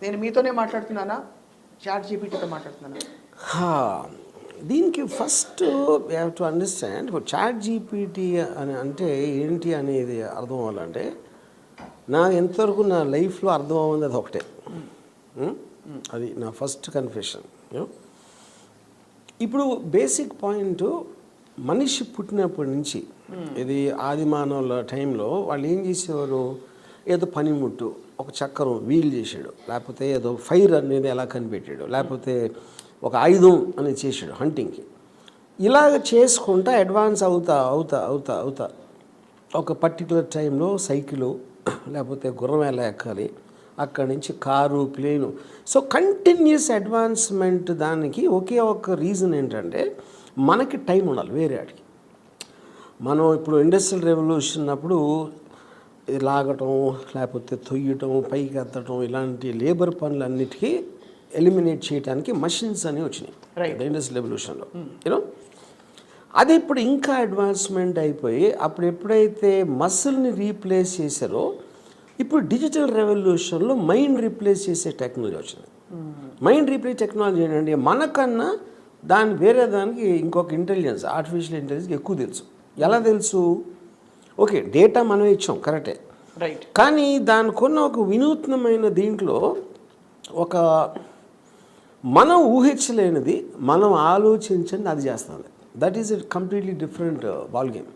నేను మీతోనే మాట్లాడుతున్నానా, చాట్ జీపీటీతో మాట్లాడుతున్నానా? దీనికి first we have to understand chat GPT అని అంటే ఏంటి అనేది అర్థం అవ్వాలంటే నాకు ఎంతవరకు నా లైఫ్లో అర్థం అవ్వదు అది ఒకటే. అది నా ఫస్ట్ కన్ఫెషన్. ఇప్పుడు బేసిక్ పాయింట్, మనిషి పుట్టినప్పటి నుంచి ఇది ఆది మానవుల టైంలో వాళ్ళు ఏం చేసేవారు, ఏదో పనిముట్టు ఒక చక్రం వీల్ చేసాడు, లేకపోతే ఏదో ఫైర్ అనేది ఎలా కనిపెట్టాడు, లేకపోతే ఒక ఆయుధం అనేది చేసాడు హంటింగ్కి. ఇలాగ చేసుకుంటా అడ్వాన్స్ అవుతా అవుతా అవుతా అవుతా ఒక పర్టికులర్ టైంలో సైకిలు లేకపోతే గుర్రం ఎలా ఎక్కాలి, అక్కడి నుంచి car, plain. So continuous advancement. దానికి ఒకే ఒక రీజన్ ఏంటంటే మనకి టైం ఉండాలి వేరే ఆడికి. మనం ఇప్పుడు ఇండస్ట్రియల్ రెవల్యూషన్ అప్పుడు లాగటం లేకపోతే తొయ్యటం పైకి ఎత్తటం ఇలాంటి లేబర్ పనులన్నిటికీ ఎలిమినేట్ చేయడానికి మషిన్స్ అనేవి వచ్చినాయి ఇండస్ట్రియల్ రెవల్యూషన్లో. యూనో అది ఇప్పుడు ఇంకా అడ్వాన్స్మెంట్ అయిపోయి అప్పుడు ఎప్పుడైతే మసిల్ని రీప్లేస్ చేశారో ఇప్పుడు డిజిటల్ రెవల్యూషన్లో మైండ్ రీప్లేస్ చేసే టెక్నాలజీ వచ్చింది. మైండ్ రీప్లేస్ టెక్నాలజీ ఏంటంటే మనకన్నా దాని వేరే దానికి ఇంకొక ఇంటెలిజెన్స్, ఆర్టిఫిషియల్ ఇంటెలిజెన్స్ ఎక్కువ తెలుసు. ఎలా తెలుసు? ఓకే, డేటా మనమే ఇచ్చాం కరెక్టే, రైట్. కానీ దానికున్న ఒక వినూత్నమైన దీంట్లో ఒక మనం ఊహించలేనిది మనం ఆలోచించండి అది చేస్తుంది. That is a completely different ball game.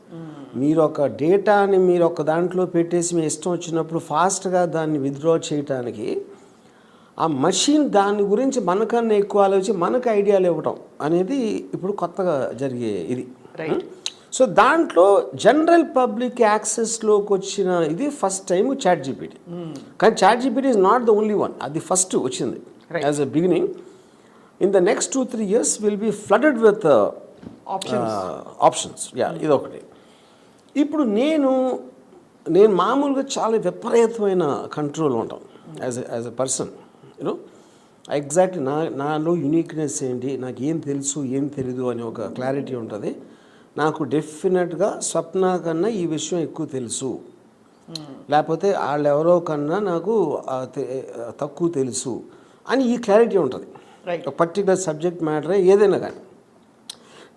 మీరు ఒక డేటాని మీరు ఒక దాంట్లో పెట్టేసి మీ ఇష్టం వచ్చినప్పుడు ఫాస్ట్గా దాన్ని విత్డ్రా చేయటానికి ఆ మషిన్ దాని గురించి మనకన్నా ఎక్కువ ఆలోచించి మనకు ఐడియాలు ఇవ్వటం అనేది ఇప్పుడు కొత్తగా జరిగే ఇది. సో దాంట్లో జనరల్ పబ్లిక్ యాక్సెస్లోకి వచ్చిన ఇది ఫస్ట్ టైం చాట్ జీపీటీ. కానీ chat GPT is not the only one. అది ఫస్ట్ వచ్చింది as a beginning. In the next 2-3 years will be flooded with options. ఇదొకటి. ఇప్పుడు నేను మామూలుగా చాలా విపరీతమైన కంట్రోల్ ఉంటాను as a person. You know exact నాలో యునీక్నెస్ ఏంటి, నాకు ఏం తెలుసు ఏం తెలీదు అని ఒక క్లారిటీ ఉంటుంది. నాకు డెఫినెట్గా స్వప్న కన్నా ఈ విషయం ఎక్కువ తెలుసు, లేకపోతే వాళ్ళెవరో కన్నా నాకు తక్కువ తెలుసు అని ఈ క్లారిటీ ఉంటుంది ఒక పర్టికులర్ సబ్జెక్ట్ మ్యాటరే ఏదైనా కానీ.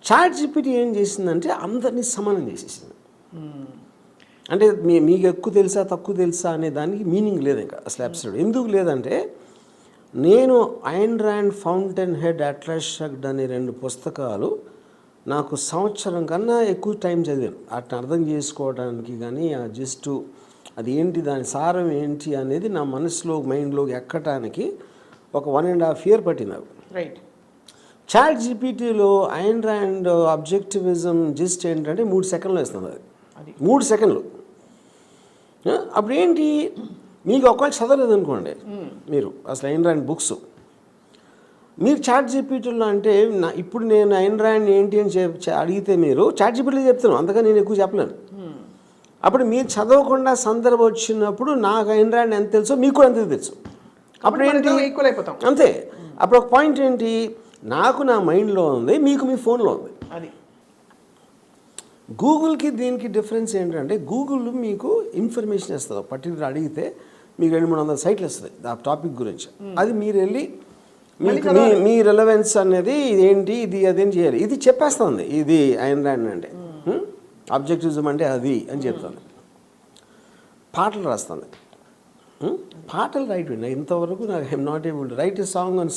చాట్ జీపీటీ ఏం చేసిందంటే అందరినీ సమానం చేసేసింది. అంటే మీకు ఎక్కువ తెలుసా తక్కువ తెలుసా అనే దానికి మీనింగ్ లేదు ఇంకా అసలు ఎపిసోడ్. ఎందుకు లేదంటే నేను Ayn Rand Fountainhead Atlas Shrugged అనే 2 పుస్తకాలు నాకు సంవత్సరం కన్నా ఎక్కువ టైం చదివాను వాటిని అర్థం చేసుకోవడానికి. కానీ ఆ జస్ట్ అది ఏంటి, దాని సారం ఏంటి అనేది నా మనసులో మైండ్లోకి ఎక్కటానికి ఒక 1.5 years పట్టింది నాకు. రైట్. చాట్ జీపీటీలో ఐన్ ర్యాండ్ అబ్జెక్టివిజం జస్ట్ ఏంటంటే 3 seconds ఇస్తుంది. అది 3 seconds. అప్పుడు ఏంటి, మీకు ఒకవేళ చదవలేదు అనుకోండి మీరు అసలు ఐన్ ర్యాండ్ బుక్స్, మీరు చాట్ జీపీటీలో అంటే ఇప్పుడు నేను ఐన్ ర్యాండ్ ఏంటి అని అడిగితే మీరు చాట్ జీపీటీలో చెప్తాను, అంతగా నేను ఎక్కువ చెప్పలేను. అప్పుడు మీరు చదవకుండా సందర్భం వచ్చినప్పుడు నాకు ఐన్ ర్యాండ్ ఎంత తెలుసో మీకు కూడా అంతే తెలుసు. అప్పుడు ఏంటి, ఈక్వల్ అయిపోతాం అంతే. అప్పుడు ఒక పాయింట్ ఏంటి, నాకు నా మైండ్లో ఉంది, మీకు మీ ఫోన్లో ఉంది. అది గూగుల్కి దీనికి డిఫరెన్స్ ఏంటంటే గూగుల్ మీకు ఇన్ఫర్మేషన్ ఇస్తుంది. పర్టికులర్ అడిగితే మీకు 200-300 sites ఇస్తుంది ఆ టాపిక్ గురించి. అది మీరు వెళ్ళి మీకు మీ రిలవెన్స్ అనేది ఏంటి ఇది అదేం చేయాలి ఇది చెప్పేస్తుంది. ఇది ఐన్ ర్యాండ్ అంటే ఆబ్జెక్టివిజం అంటే అది అని చెప్తుంది. పాటలు రాస్తుంది, పాటలు రైట్ విన్నా ఇంతవరకు నాకు I'm not able to right a song on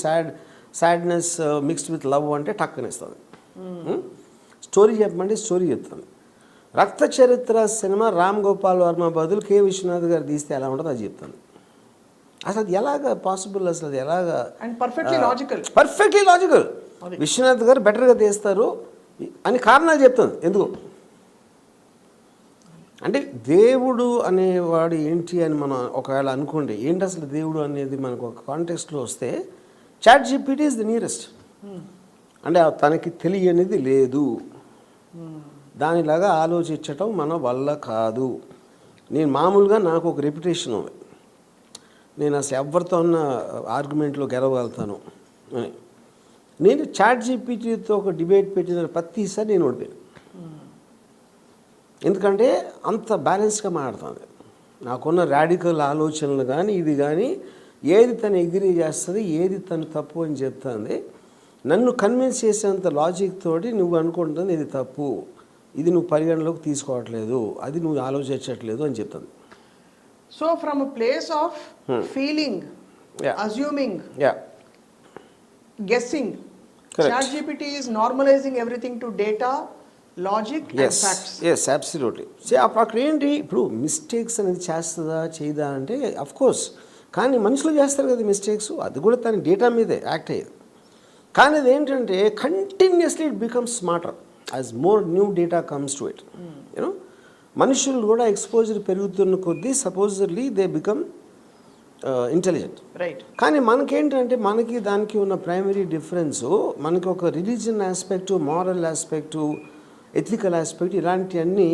sadness mixed with love అంటే టక్కనిస్తుంది. స్టోరీ చెప్పమంటే స్టోరీ చెప్తుంది. రక్త చరిత్ర సినిమా రామ్ గోపాల్ వర్మ బదులు కె విశ్వనాథ్ గారు తీస్తే ఎలా ఉంటుందో అది చెప్తుంది. అసలు అది ఎలాగ పాసిబుల్, అసలు అది ఎలాగా పర్ఫెక్ట్లీ లాజికల్. విశ్వనాథ్ గారు బెటర్గా తీస్తారు అని కారణాలు చెప్తుంది. ఎందుకు అంటే దేవుడు అనేవాడు ఏంటి అని మనం ఒకవేళ అనుకోండి, ఏంటి అసలు దేవుడు అనేది మనకు ఒక కాంటెక్స్ట్లో వస్తే chat GPT is the nearest. అంటే తనకి తెలియనిది లేదు, దానిలాగా ఆలోచించటం మన వల్ల కాదు. నేను మామూలుగా నాకు ఒక రెప్యుటేషన్ ఉంది, నేను అసలు ఎవరితో ఉన్న ఆర్గ్యుమెంట్లో గెలవగలుగుతాను అని. నేను చాట్ జీపీటీతో ఒక డిబేట్ పెట్టిన ప్రతిసారి నేను ఓడిపోయాను. ఎందుకంటే అంత బ్యాలెన్స్గా మాట్లాడుతుంది. నాకున్న రాడికల్ ఆలోచనలు కానీ ఇది కానీ ఏది తను అగ్రీ చేస్తుంది, ఏది తను తప్పు అని చెప్తుంది. నన్ను కన్విన్స్ చేసేంత లాజిక్ తోటి నువ్వు అనుకుంటుంది ఇది తప్పు, ఇది నువ్వు పరిగణలోకి తీసుకోవట్లేదు, అది నువ్వు ఆలోచించట్లేదు అని చెప్తుంది. So from a place of feeling, assuming, guessing, ChatGPT is normalizing everything to data, logic and facts. Yes, absolutely. అక్కడ ఏంటి ఇప్పుడు మిస్టేక్స్ అనేది చేస్తుందా చేయదా అంటే అఫ్ కోర్స్, కానీ మనుషులు చేస్తారు కదా మిస్టేక్స్, అది కూడా తన డేటా మీదే యాక్ట్ అయ్యేది. కానీ అది ఏంటంటే continuously it becomes smarter as more new data comes to it. You know మనుషులు కూడా ఎక్స్పోజర్ పెరుగుతున్న కొద్దీ సపోజర్లీ దే బికమ్ ఇంటెలిజెంట్. రైట్. కానీ మనకేంటంటే మనకి దానికి ఉన్న ప్రైమరీ డిఫరెన్స్, మనకి ఒక religion aspect, moral aspect, ethical aspect, ఇలాంటివన్నీ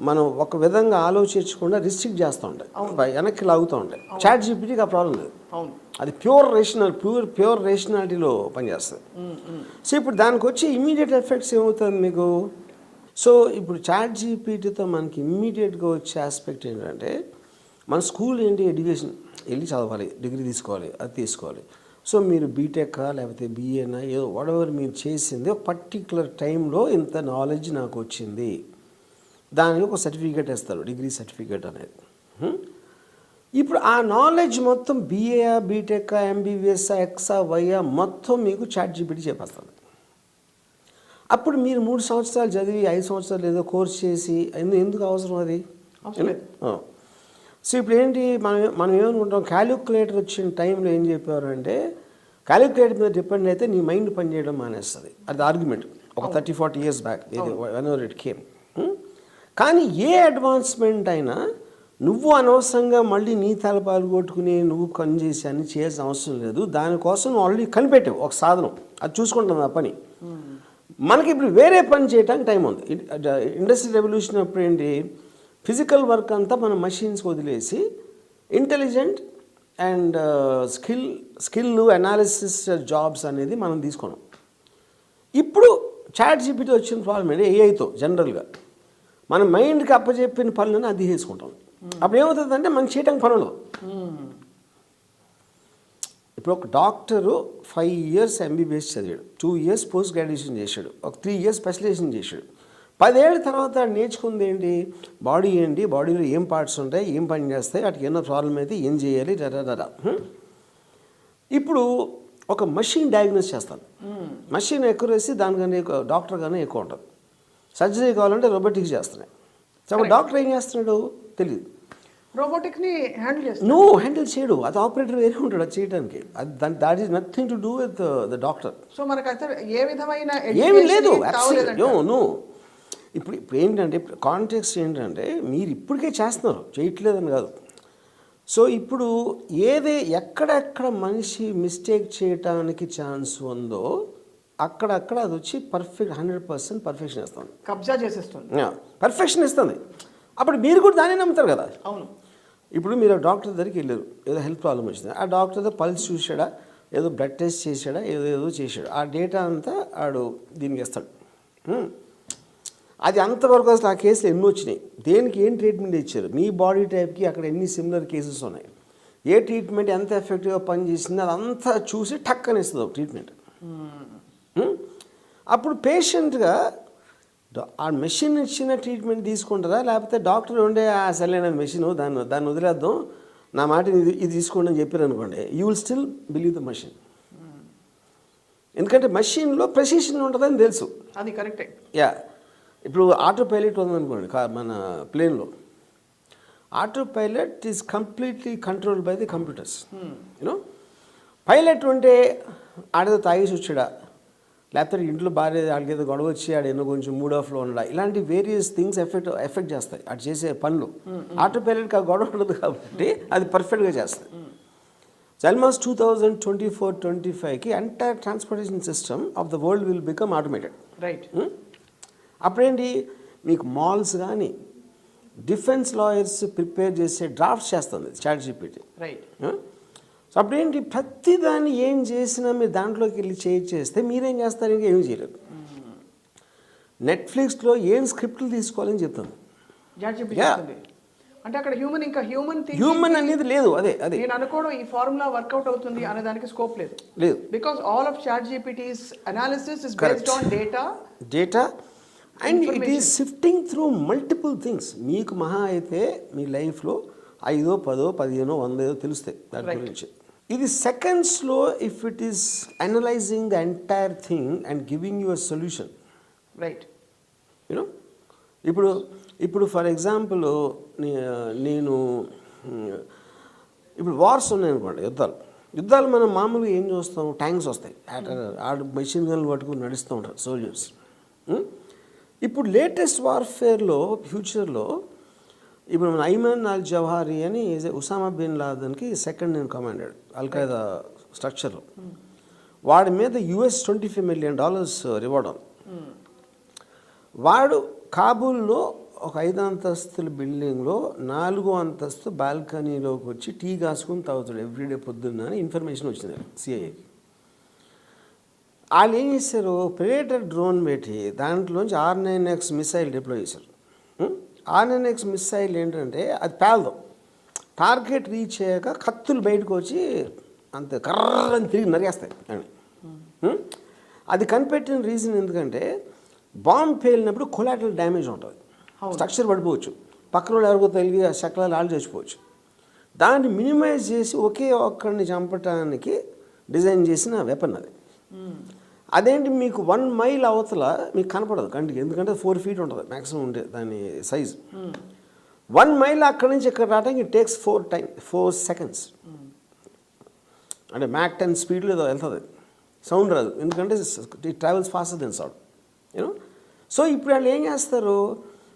మనం ఒక విధంగా ఆలోచించకుండా రిస్ట్రిక్ట్ చేస్తూ ఉంటాయి, వెనక్కి లాగుతూ ఉంటాయి. ChatGPTకి ఆ ప్రాబ్లం లేదు, అది ప్యూర్ రేషనాలిటీలో పనిచేస్తుంది. సో ఇప్పుడు దానికి వచ్చి ఇమ్మీడియట్ ఎఫెక్ట్స్ ఏమవుతుంది మీకు. సో ఇప్పుడు ChatGPTతో మనకి ఇమ్మీడియట్గా వచ్చే ఆస్పెక్ట్ ఏంటంటే, మన స్కూల్ ఏంటి, ఎడ్యుకేషన్ వెళ్ళి చదవాలి, డిగ్రీ తీసుకోవాలి, అది తీసుకోవాలి. సో మీరు బీటెక్కా లేకపోతే బీఏనా ఏదో వాటెవర్ మీరు చేసింది ఒక పర్టికులర్ టైంలో ఇంత నాలెడ్జ్ నాకు వచ్చింది, దానికి ఒక సర్టిఫికేట్ ఇస్తారు, డిగ్రీ సర్టిఫికేట్ అనేది. ఇప్పుడు ఆ నాలెడ్జ్ మొత్తం బీఏ, బీటెక్, ఎంబీబీఎస్, ఎక్సా, వైయా మొత్తం మీకు ChatGPT చెప్పేస్తుంది. అప్పుడు మీరు 3 సంవత్సరాలు చదివి 5 సంవత్సరాలు ఏదో కోర్స్ చేసి ఎందుకు అవసరం అది? సో ఇప్పుడు ఏంటి, మనం ఏమనుకుంటాం, క్యాలిక్యులేటర్ వచ్చిన టైంలో ఏం చెప్పారంటే, క్యాలిక్యులేటర్ మీద డిపెండ్ అయితే నీ మైండ్ పనిచేయడం మానేస్తుంది. అది ఆర్గ్యుమెంట్ ఒక 30-40 years back, whenever it came. కానీ ఏ అడ్వాన్స్మెంట్ అయినా నువ్వు అనవసరంగా మళ్ళీ నీ తలపాలు కొట్టుకుని నువ్వు పని చేసి అన్ని చేయాల్సిన అవసరం లేదు. దానికోసం నువ్వు ఆల్రెడీ కనిపెట్టావు ఒక సాధనం, అది చూసుకుంటుంది ఆ పని. మనకి ఇప్పుడు వేరే పని చేయడానికి టైం ఉంది. ఇండస్ట్రియల్ రెవల్యూషన్ అప్పుడు ఏంటి, ఫిజికల్ వర్క్ అంతా మనం మషిన్స్ వదిలేసి intelligent and skill analysis jobs అనేది మనం తీసుకున్నాం. ఇప్పుడు ChatGPT వచ్చిన ప్రాబ్లం ఏంటి, ఏఐతో జనరల్గా మన మైండ్కి అప్పచెప్పిన పనులను అది చేసుకుంటాం. అప్పుడు ఏమవుతుందంటే మనం చేయడానికి పని ఉండదు. ఇప్పుడు ఒక డాక్టరు 5 years ఎంబీబీఎస్ చదివాడు, 2 years పోస్ట్ గ్రాడ్యుయేషన్ చేశాడు, ఒక 3 years స్పెషలైజేషన్ చేశాడు. 10 ఏళ్ళ తర్వాత నేర్చుకుంది ఏంటి, బాడీ ఏంటి, బాడీలో ఏం పార్ట్స్ ఉంటాయి, ఏం పని చేస్తాయి, వాటికి ఏమన్నా ప్రాబ్లం అయితే ఏం చేయాలి డరా. ఇప్పుడు ఒక మషిన్ డయాగ్నోస్ చేస్తాను, మషిన్ ఎక్యురసీ దానికన్నా డాక్టర్ కన్నా ఎక్కువ ఉంటుంది. సర్జరీ కావాలంటే రోబోటిక్స్ చేస్తున్నాయి. సో డాక్టర్ ఏం చేస్తున్నాడు తెలియదు, రోబోటిక్ని హ్యాండిల్ చేస్తాడు, నువ్వు హ్యాండిల్ చేయడు, అది ఆపరేటర్ వేరే ఉంటాడు అది చేయడానికి. అది that is nothing to do with the doctor. So మనకు అయితే ఏ విధమైన ఏమి లేదు నువ్వు ఇప్పుడు ఏంటంటే కాంటెక్స్ట్ ఏంటంటే మీరు ఇప్పటికే చేస్తున్నారు, చేయట్లేదని కాదు. సో ఇప్పుడు ఎక్కడెక్కడ మనిషి మిస్టేక్ చేయటానికి ఛాన్స్ ఉందో అక్కడక్కడ అది వచ్చి పర్ఫెక్ట్ 100% పర్ఫెక్షన్ ఇస్తుంది, కబ్జా చేసేస్తుంది, పర్ఫెక్షన్ ఇస్తుంది. అప్పుడు మీరు కూడా దాన్ని నమ్ముతారు కదా. అవును. ఇప్పుడు మీరు డాక్టర్ దగ్గరికి వెళ్ళారు, ఏదో హెల్త్ ప్రాబ్లం వచ్చింది, ఆ డాక్టర్తో పల్స్ చూసాడా, ఏదో బ్లడ్ టెస్ట్ చేసాడా, ఏదో చేశాడు, ఆ డేటా అంతా ఆడు దీనికి ఇస్తాడు. అది అంతవరకు అసలు ఆ కేసులు ఎన్ని వచ్చినాయి, దేనికి ఏం ట్రీట్మెంట్ ఇచ్చారు, మీ బాడీ టైప్కి అక్కడ ఎన్ని సిమిలర్ కేసెస్ ఉన్నాయి, ఏ ట్రీట్మెంట్ ఎంత ఎఫెక్టివ్గా పనిచేసింది, అదంతా చూసి టక్ అని ఇస్తుంది ఒక ట్రీట్మెంట్. అప్పుడు పేషెంట్గా ఆ మెషిన్ ఇచ్చిన ట్రీట్మెంట్ తీసుకుంటారా, లేకపోతే డాక్టర్ ఉండే ఆ సరైన మెషిన్ దాన్ని వదిలేద్దాం, నా మాట ఇది తీసుకోండి అని చెప్పారు అనుకోండి, you will still believe the machine. ఎందుకంటే మెషిన్లో ప్రెసిషన్ ఉంటుందని తెలుసు, అది కరెక్టే. ఇప్పుడు ఆటో పైలట్ ఉందనుకోండి, మన ప్లేన్లో auto pilot is completely controlled by the computers. You know pilot ఉంటే ఆడేదో తాగేసి వచ్చాడా, లేకపోతే ఇంట్లో భార్య ఆడికేదో గొడవ వచ్చి ఆడేదో కొంచెం మూడ్ ఆఫ్లో ఉండడా, ఇలాంటి వేరియస్ థింగ్స్ ఎఫెక్ట్ చేస్తాయి అటు చేసే పనులు. ఆటో పైలట్కి ఆ గొడవ ఉండదు కాబట్టి అది పర్ఫెక్ట్గా చేస్తుంది. ఆల్మోస్ట్ 2024-25కి entire transportation system of the world will become automated. Right. అప్పుడేంటి, మీకు మాల్స్ కానీ డిఫెన్స్ లాయర్స్ ప్రిపేర్ చేసే డ్రాఫ్ట్స్ చేస్తుంది ChatGPT. రైట్. సో అప్పుడేంటి, ప్రతిదాన్ని ఏం చేసినా మీరు దాంట్లోకి వెళ్ళి చేస్తే మీరేం చేస్తారు, ఇంకా ఏమీ చేయలేరు. నెట్ఫ్లిక్స్లో ఏం స్క్రిప్ట్లు తీసుకోవాలని చెప్తుంది. అంటే అక్కడ హ్యూమన్ హ్యూమన్ అనేది లేదు. అదే నేను అనుకోవడం ఈ ఫార్ములా వర్కౌట్ అవుతుంది అనే దానికి స్కోప్ లేదు. Because all of chat GPT's analysis is based on data and it is shifting through multiple things. మీకు మహా అయితే మీ లైఫ్లో 5, 10, 15, 100 తెలుస్తాయి దాని గురించి. ఇది సెకండ్స్లో if it is analysing the entire thing and giving you a solution. Right. You know ఇప్పుడు ఫర్ ఎగ్జాంపుల్ నేను ఇప్పుడు వార్స్ ఉన్నాయనుకోండి, యుద్ధాలు మనం మామూలుగా ఏం చూస్తాం, ట్యాంక్స్ వస్తాయి, మెషిన్ గన్లు పట్టుకుని నడుస్తూ ఉంటారు సోల్జర్స్. ఇప్పుడు లేటెస్ట్ వార్ఫేర్లో ఫ్యూచర్లో ఇప్పుడు మన ఐమన్ అల్ జవాహరి అని ఉసామా బిన్ లాదెన్కి సెకండ్ ఇన్ కమాండెడ్ అల్ఖైదా స్ట్రక్చర్లో, వాడి మీద $25 million రివార్డ్ ఉంది. వాడు కాబూల్లో ఒక 5 అంతస్తుల బిల్డింగ్లో 4వ అంతస్తు బాల్కనీలోకి వచ్చి టీ కాసుకుని తాగుతాడు ఎవ్రీడే పొద్దున్న అని ఇన్ఫర్మేషన్ వచ్చింది సిఐఏకి. వాళ్ళు ఏం చేశారు, ప్రెడేటర్ డ్రోన్ పెట్టి దాంట్లోంచి R9X మిసైల్ డిప్లాయ్ చేశారు. R9X మిసైల్ ఏంటంటే అది పేలదు, టార్గెట్ రీచ్ అయ్యాక కత్తులు బయటకు వచ్చి అంతే కర్రని తిరిగి నరిగేస్తాయి అని. అది కనిపెట్టిన రీజన్ ఎందుకంటే బాంబు పేలినప్పుడు కొలాటరల్ డ్యామేజ్ ఉంటుంది, స్ట్రక్చర్ పడిపోవచ్చు, పక్కన వాళ్ళు ఎవరికో తెలివి ఆ శకలాలు ఆళ్ళు చచ్చిపోవచ్చు. దాన్ని మినిమైజ్ చేసి ఒకే ఒక్కడిని చంపటానికి డిజైన్ చేసిన వెపన్ అది. అదేంటి మీకు 1 మైల్ అవతల మీకు కనపడదు కంటికి, ఎందుకంటే 4 feet ఉంటుంది మ్యాక్సిమం ఉండే దాని సైజు. 1 మైల్ అక్కడి నుంచి ఇక్కడ రావడానికి ఇట్ టేక్స్ 4 seconds. అంటే మ్యాక్ 10 స్పీడ్లో ఏదో వెళ్తుంది, సౌండ్ రాదు, ఎందుకంటే it travels faster then sound. You know so ఇప్పుడు వాళ్ళు ఏం చేస్తారు,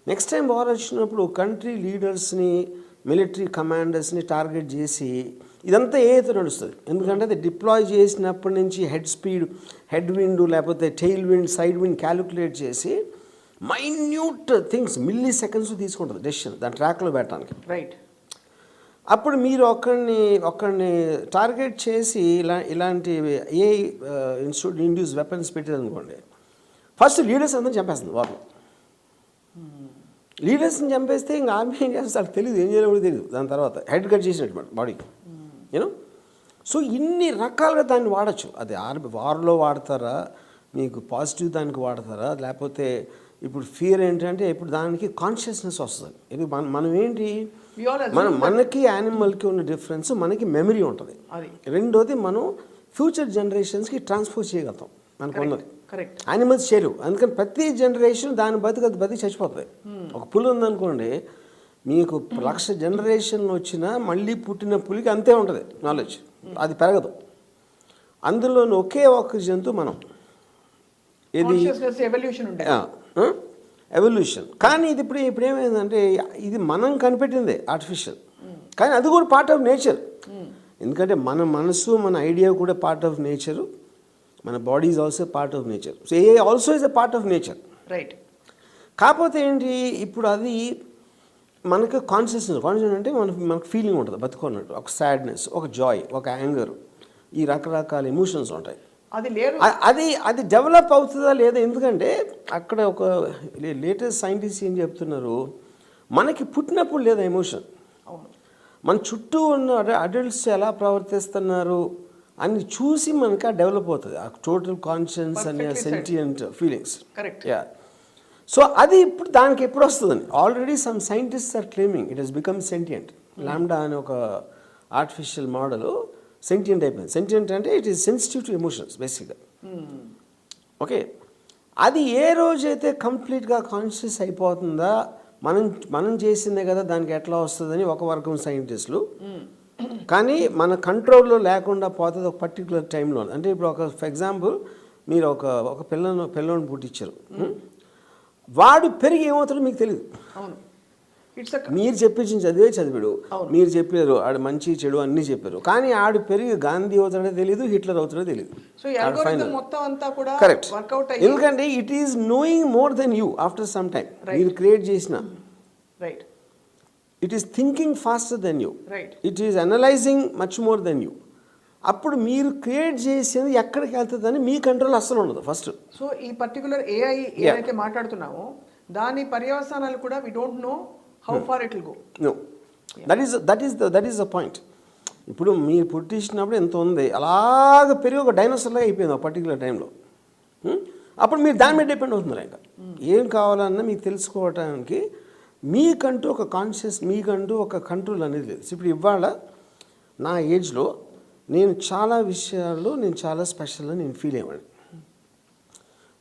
నెక్స్ట్ టైం వార్ వచ్చినప్పుడు కంట్రీ లీడర్స్ని, మిలిటరీ కమాండర్స్ని టార్గెట్ చేసి ఇదంతా ఏదైతే నడుస్తుంది, ఎందుకంటే అది డిప్లాయ్ చేసినప్పటి నుంచి హెడ్ స్పీడ్, హెడ్ విండ్ లేకపోతే tail wind, side wind calculate చేసి మైన్యూట్ థింగ్స్ మిల్లీ సెకండ్స్ తీసుకుంటుంది డెసిషన్ దాని ట్రాక్లో పెట్టడానికి. రైట్. అప్పుడు మీరు ఒక్కడిని టార్గెట్ చేసి ఇలాంటి ఏ ఇన్స్టిట్యూట్ ఇండ్యూస్ వెపన్స్ పెట్టారనుకోండి, ఫస్ట్ లీడర్స్ అందరూ చంపేస్తుంది వార్లో. లీడర్స్ని చంపేస్తే ఇంకా ఆర్మీ ఏం చేస్తాడు తెలియదు, ఏం చేయాలో కూడా తెలియదు. దాని తర్వాత హెడ్ కట్ చేసినట్టు బాడీకి. యూనో సో ఇన్ని రకాలుగా దాన్ని వాడచ్చు. అది వార్లో వాడతారా, మీకు పాజిటివ్ దానికి వాడతారా, లేకపోతే ఇప్పుడు ఫియర్ ఏంటంటే ఇప్పుడు దానికి కాన్షియస్నెస్ వస్తుంది. ఇది మనం ఏంటి, మనకి యానిమల్కి ఉన్న డిఫరెన్స్ మనకి మెమరీ ఉంటుంది. రెండోది మనం ఫ్యూచర్ జనరేషన్స్కి ట్రాన్స్ఫర్ చేయగలుగుతాం మనకు ఉన్నది. యానిమల్స్ చేయరు, అందుకని ప్రతి జనరేషన్ దాని బతికి చచ్చిపోతుంది. ఒక పులి ఉందనుకోండి, మీకు 1,00,000 జనరేషన్లు వచ్చినా మళ్ళీ పుట్టిన పులికి అంతే ఉంటుంది నాలెడ్జ్, అది పెరగదు. అందులో ఒకే ఒక్క జంతువు మనం, ఇది ఎవల్యూషన్. కానీ ఇది ఇప్పుడు ఏమైందంటే ఇది మనం కనిపెట్టిందే ఆర్టిఫిషియల్, కానీ అది కూడా పార్ట్ ఆఫ్ నేచర్. ఎందుకంటే మన మనసు, మన ఐడియా కూడా పార్ట్ ఆఫ్ నేచరు, మన body is also part of nature. So A also is a part of nature. Right. కాకపోతే ఏంటి, ఇప్పుడు అది మనకు కాన్షియస్నెస్ అంటే మనకు ఫీలింగ్ ఉంటుంది బతుకున్నట్టు, ఒక సాడ్నెస్, ఒక జాయ్, ఒక యాంగర్, ఈ రకరకాల ఎమోషన్స్ ఉంటాయి. అది డెవలప్ అవుతుందా లేదా, ఎందుకంటే అక్కడ ఒక లేటెస్ట్ సైంటిస్ట్ ఏం చెప్తున్నారు, మనకి పుట్టినప్పుడు లేదా ఎమోషన్, మన చుట్టూ ఉన్న అడల్ట్స్ ఎలా ప్రవర్తిస్తున్నారు అని చూసి మనకి ఆ డెవలప్ అవుతుంది ఆ టోటల్ కాన్షియన్స్ అనే సెంటియంట్ ఫీలింగ్స్. యా. సో అది ఇప్పుడు దానికి ఎప్పుడు వస్తుందని already some scientists are claiming it has become sentient. LaMDA అనే ఒక ఆర్టిఫిషియల్ మోడల్ సెంటియంట్ అయిపోయింది. సెంటియంట్ అంటే it is sensitive to emotions బేసిక్గా. ఓకే, అది ఏ రోజైతే కంప్లీట్గా కాన్షియస్ అయిపోతుందా, మనం చేసిందే కదా దానికి ఎట్లా వస్తుందని ఒక వర్గం సైంటిస్టులు, కానీ మన కంట్రోల్లో లేకుండా పోతుంది ఒక పర్టికులర్ టైంలో. అంటే ఇప్పుడు ఫర్ ఎగ్జాంపుల్ మీరు ఒక పిల్లని పుట్టించారు, వాడు పెరిగి ఏమవుతాడో మీకు తెలియదు. మీరు చెప్పించిన చదివాడు, మీరు చెప్పారు ఆడు మంచి చెడు అన్నీ చెప్పారు, కానీ ఆడు పెరిగి గాంధీ అవుతాడో తెలియదు, హిట్లర్ అవుతాడో తెలియదు. కరెక్ట్. ఎందుకంటే it is knowing more than you after some time. మీరు క్రియేట్ చేసిన it is thinking faster than you, it is analysing much more than you. అప్పుడు మీరు క్రియేట్ చేసేది ఎక్కడికి వెళ్తుందని మీ కంట్రోల్ అస్సలు ఉండదు ఫస్ట్. సో ఈ పర్టికులర్ ఏఐ ఏదైతే మాట్లాడుతున్నామో దాని పర్యవసానాలు కూడా we don't know how far it will go. No, that is the point. ఇప్పుడు మీరు పుట్టించినప్పుడు ఎంత ఉంది, అలాగ పెరిగి ఒక డైనోసార్లాగా అయిపోయింది ఆ పర్టికులర్ టైంలో. అప్పుడు మీరు దాని మీద డిపెండ్ అవుతున్నారు. ఇంకా ఏం కావాలన్నా మీకు తెలుసుకోవడానికి మీకంటూ ఒక కాన్షియస్, మీకంటూ ఒక కంట్రోల్ అనేది లేదు. ఇప్పుడు ఇవాళ నా ఏజ్లో నేను చాలా విషయాల్లో నేను చాలా స్పెషల్గా నేను ఫీల్ అయ్యాను.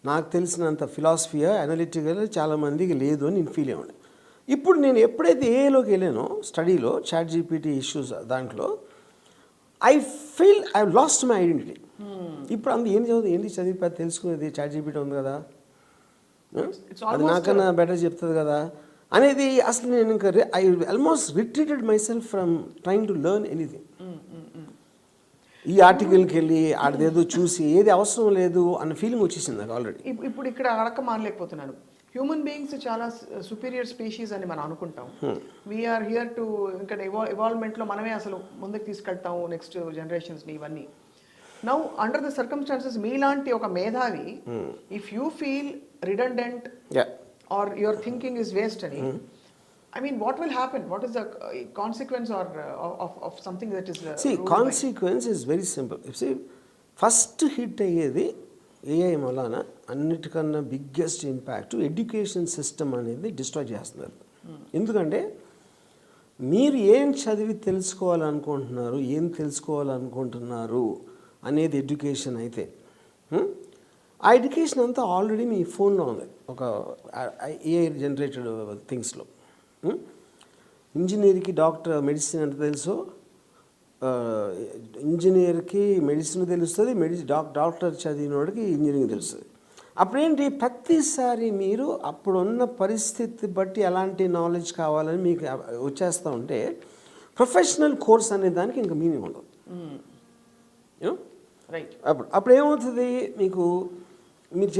నాకు తెలిసినంత ఫిలాసఫీయా అనలిటికల్ చాలామందికి లేదు అని నేను ఫీల్ అయ్యాను. ఇప్పుడు నేను ఎప్పుడైతే ఏలోకి వెళ్ళానో స్టడీలో చాట్ జీపీటీ ఇష్యూస్ దాంట్లో I feel I lost my identity. ఇప్పుడు ఏంటి చదివి తెలుసుకునేది చాట్ జీపీటీ ఉంది కదా, అది నాకన్నా బెటర్ చెప్తుంది కదా అనేది. అసలు నేను ఇంకా I almost retreated myself from trying to learn anything. ఈ ఆర్టికల్కి వెళ్ళి ఆడదేదో చూసి ఏది అవసరం లేదు అన్న ఫీలింగ్ వచ్చేసింది నాకు ఆల్రెడీ. ఇప్పుడు ఇక్కడ అడక మానలేకపోతున్నాను. హ్యూమన్ బీయింగ్స్ చాలా సుపీరియర్ స్పీషీస్ అని మనం అనుకుంటాం. వీఆర్ హియర్ టు ఇంకా ఇవాల్వ్మెంట్లో మనమే అసలు ముందుకు తీసుకెళ్తాము నెక్స్ట్ జనరేషన్స్ని ఇవన్నీ. నౌ అండర్ ద సర్కమ్స్టాన్సెస్ మీలాంటి ఒక మేధావి if you feel redundant or your thinking is waste అని, I mean, what will happen? What is the consequence or of something that is see, consequence is very simple. You see, first hit అయ్యేది AI వలన అన్నిటికన్నా biggest impact education system అనేది destroy చేస్తున్నారు. ఎందుకంటే మీరు ఏం చదివి తెలుసుకోవాలనుకుంటున్నారు, ఏం తెలుసుకోవాలనుకుంటున్నారు అనేది ఎడ్యుకేషన్ అయితే, ఆ ఎడ్యుకేషన్ అంతా ఆల్రెడీ మీ ఫోన్లో ఉంది, ఒక ఏఐ జనరేటెడ్ థింగ్స్లో. ఇంజనీర్కి మెడిసిన్ ఎంత తెలుసో, ఇంజనీర్కి మెడిసిన్ తెలుస్తుంది, డాక్టర్ చదివినోడికి ఇంజనీరింగ్ తెలుస్తుంది. అప్పుడేంటి, ప్రతిసారి మీరు అప్పుడున్న పరిస్థితి బట్టి ఎలాంటి నాలెడ్జ్ కావాలని మీకు వచ్చేస్తూ ఉంటే ప్రొఫెషనల్ కోర్స్ అనే దానికి ఇంకా మీనింగ్ ఉండదు. రైట్. అప్పుడు ఏమవుతుంది, మీకు మీరు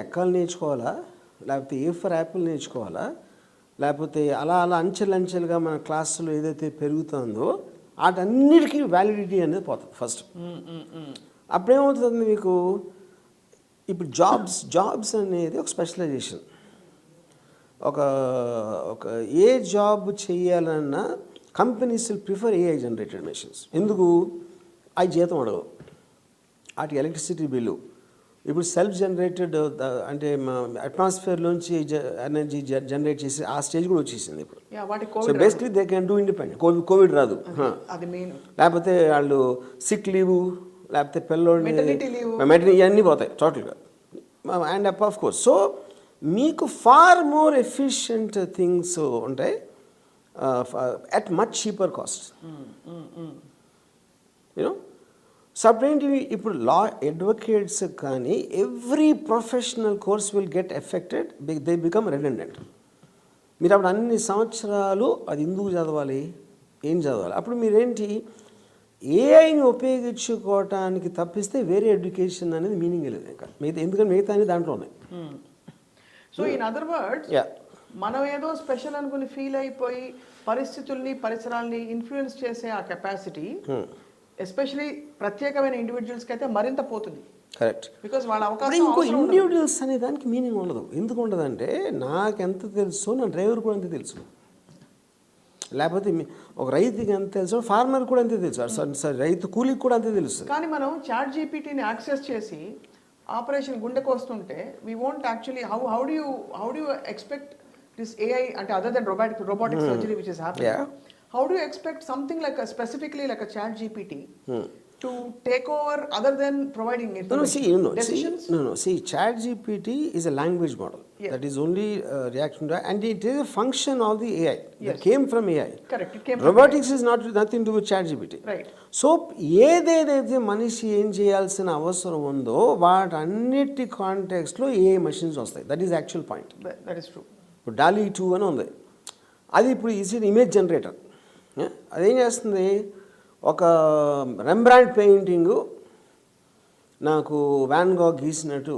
ఎక్కాలు నేర్చుకోవాలా, లేకపోతే ఏ ఫర్ యాపిల్ నేర్చుకోవాలా, లేకపోతే అలా అంచెలంచెలుగా మన క్లాసులో ఏదైతే పెరుగుతుందో వాటన్నిటికీ వ్యాలిడిటీ అనేది పోతుంది ఫస్ట్. అప్పుడేమవుతుంది మీకు, ఇప్పుడు జాబ్స్ అనేది ఒక స్పెషలైజేషన్. ఒక ఏ జాబ్ చేయాలన్నా companies will prefer AI generated machines. ఎందుకు, అవి జీతం అడగవు, వాటికి ఎలక్ట్రిసిటీ బిల్లు. ఇప్పుడు సెల్ఫ్ జనరేటెడ్ అంటే అట్మాస్ఫియర్లోంచి ఎనర్జీ జనరేట్ చేసి ఆ స్టేజ్ కూడా వచ్చేసింది ఇప్పుడు. So basically they can do independent. Covid రాదు, లేకపోతే వాళ్ళు సిక్ లీవ్, లేకపోతే పిల్లోడిని మెటర్నిటీ ఇవన్నీ పోతాయి టోటల్గా. అండ్ ఆఫ్ కోర్స్ సో మీకు ఫార్ మోర్ ఎఫిషియంట్ థింగ్స్ ఉంటాయి at much cheaper cost. You know separately ఇప్పుడు లా అడ్వకేట్స్ కానీ every professional course will get affected, they become redundant. మీరు అప్పుడు అన్ని సంవత్సరాలు అది ఎందుకు చదవాలి, ఏం చదవాలి? అప్పుడు మీరేంటి, ఏఐని ఉపయోగించుకోవటానికి తప్పిస్తే వేరే ఎడ్యుకేషన్ అనేది మీనింగ్ లేదు ఇంకా ఎందుకంటే మిగతా అనేది దాంట్లో ఉన్నాయి. సో ఇన్ అదర్ వర్డ్స్, మనం ఏదో స్పెషల్ అనుకుని ఫీల్ అయిపోయి పరిస్థితుల్ని పరిసరాల్ని ఇన్ఫ్లుయెన్స్ చేసే ఆ కెపాసిటీ ఎస్పెషలీ ప్రత్యేకమైన ఇండివిజువల్స్కి అయితే మరింత పోతుంది. కరెక్ట్. బికాస్ వాళ్ళ అవకాశం ఇంకో ఇండివిజువల్స్ అనే దానికి మీనింగ్ ఉండదు. ఎందుకు ఉండదంటే, నాకెంత తెలుసు నా డ్రైవర్ కూడా అంతే తెలుసు, లేకపోతే ఒక రైతుకి ఎంత తెలుసు ఫార్మర్ కూడా అంతే తెలుసు, రైతు కూలికి కూడా అంతే తెలుస్తుంది. కానీ మనం చాట్ జీపీటీని యాక్సెస్ చేసి ఆపరేషన్ గుండెకు వస్తుంటే we won't actually how do you expect this AI అంటే other than robotic surgery which is happening. How do you expect something like specifically like a chat GPT to take over other than providing information? Decisions? No. See, chat GPT is a language model. Yes. That is only reaction to, and it is a function of the AI. Yes. That came from AI. Correct. It came Robotics from AI. is nothing to do with chat GPT. Right. So, ఏదైతే మనిషి ఏం చేయాల్సిన అవసరం ఉందో వాటన్నిటి కాంటెక్స్ట్లో AI machines వస్తాయి. That is actual point. That is true. ఇప్పుడు DALL-E 2 అని ఉంది, అది ఇప్పుడు ఈజ్ ఇమేజ్ జనరేటర్. అదేం చేస్తుంది, ఒక రెంబ్రాండ్ పెయింటింగు నాకు వ్యాన్ గాగ్ గీసినట్టు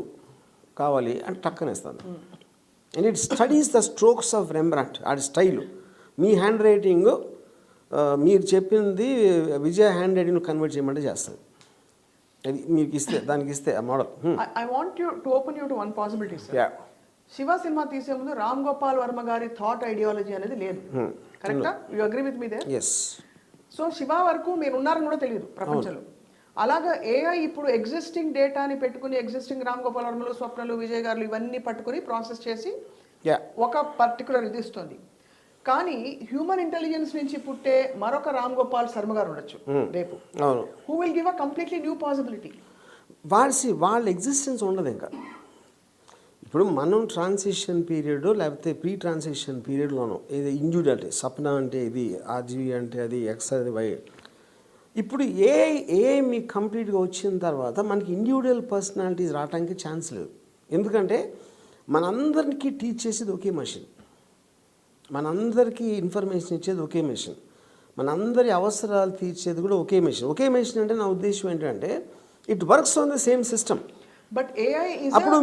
కావాలి అంటే టక్కనేస్తాను. And it studies the strokes of Rembrandt, ఆడి స్టైలు. మీ హ్యాండ్ రైటింగ్ మీరు చెప్పింది విజయ్ హ్యాండ్ రైటింగ్ కన్వర్ట్ చేయమంటే చేస్తుంది. అది మీకు ఇస్తే, దానికి ఇస్తే ఆ model. I want you to open you to one possibility sir. Shiva cinema తీసే ముందు రామ్ గోపాల్ వర్మ గారి థాట్ ఐడియాలజీ అనేది లేదు. కరెక్టా? You agree with me they? Yes. So Shiva వరకు మీరు ఉన్నారని కూడా తెలియదు ప్రపంచంలో. అలాగా ఏఐ ఇప్పుడు ఎగ్జిస్టింగ్ డేటాని పెట్టుకుని ఎగ్జిస్టింగ్ రామ్ గోపాల్ వర్మలు, స్వప్నలు, విజయ్ గారు ఇవన్నీ పట్టుకుని ప్రాసెస్ చేసి ఒక పర్టికులర్ ఇది ఇస్తుంది. కానీ హ్యూమన్ ఇంటెలిజెన్స్ నుంచి పుట్టే మరొక రామ్ గోపాల్ శర్మ గారు ఉండొచ్చు రేపు, who will give a completely new possibility. వాళ్ళ ఎగ్జిస్టెన్స్ ఉండదు ఇంకా. ఇప్పుడు మనం ట్రాన్సిషన్ పీరియడ్ లేకపోతే ప్రీ ట్రాన్సిషన్ పీరియడ్లోనూ ఇది ఇండివిజువల్ సప్న అంటే ఇది, RGV అంటే అది, ఎక్స్ అది, వై. ఇప్పుడు ఏ మీకు కంప్లీట్గా వచ్చిన తర్వాత మనకి ఇండివిజువల్ పర్సనాలిటీస్ రావడానికి ఛాన్స్ లేదు. ఎందుకంటే మనందరికీ టీచ్ చేసేది ఒకే మెషిన్, మనందరికీ ఇన్ఫర్మేషన్ ఇచ్చేది ఒకే మెషిన్, మనందరి అవసరాలు తీర్చేది కూడా ఒకే మెషిన్. ఒకే మెషిన్ అంటే నా ఉద్దేశం ఏంటంటే it works on the same system. But AI అప్పుడు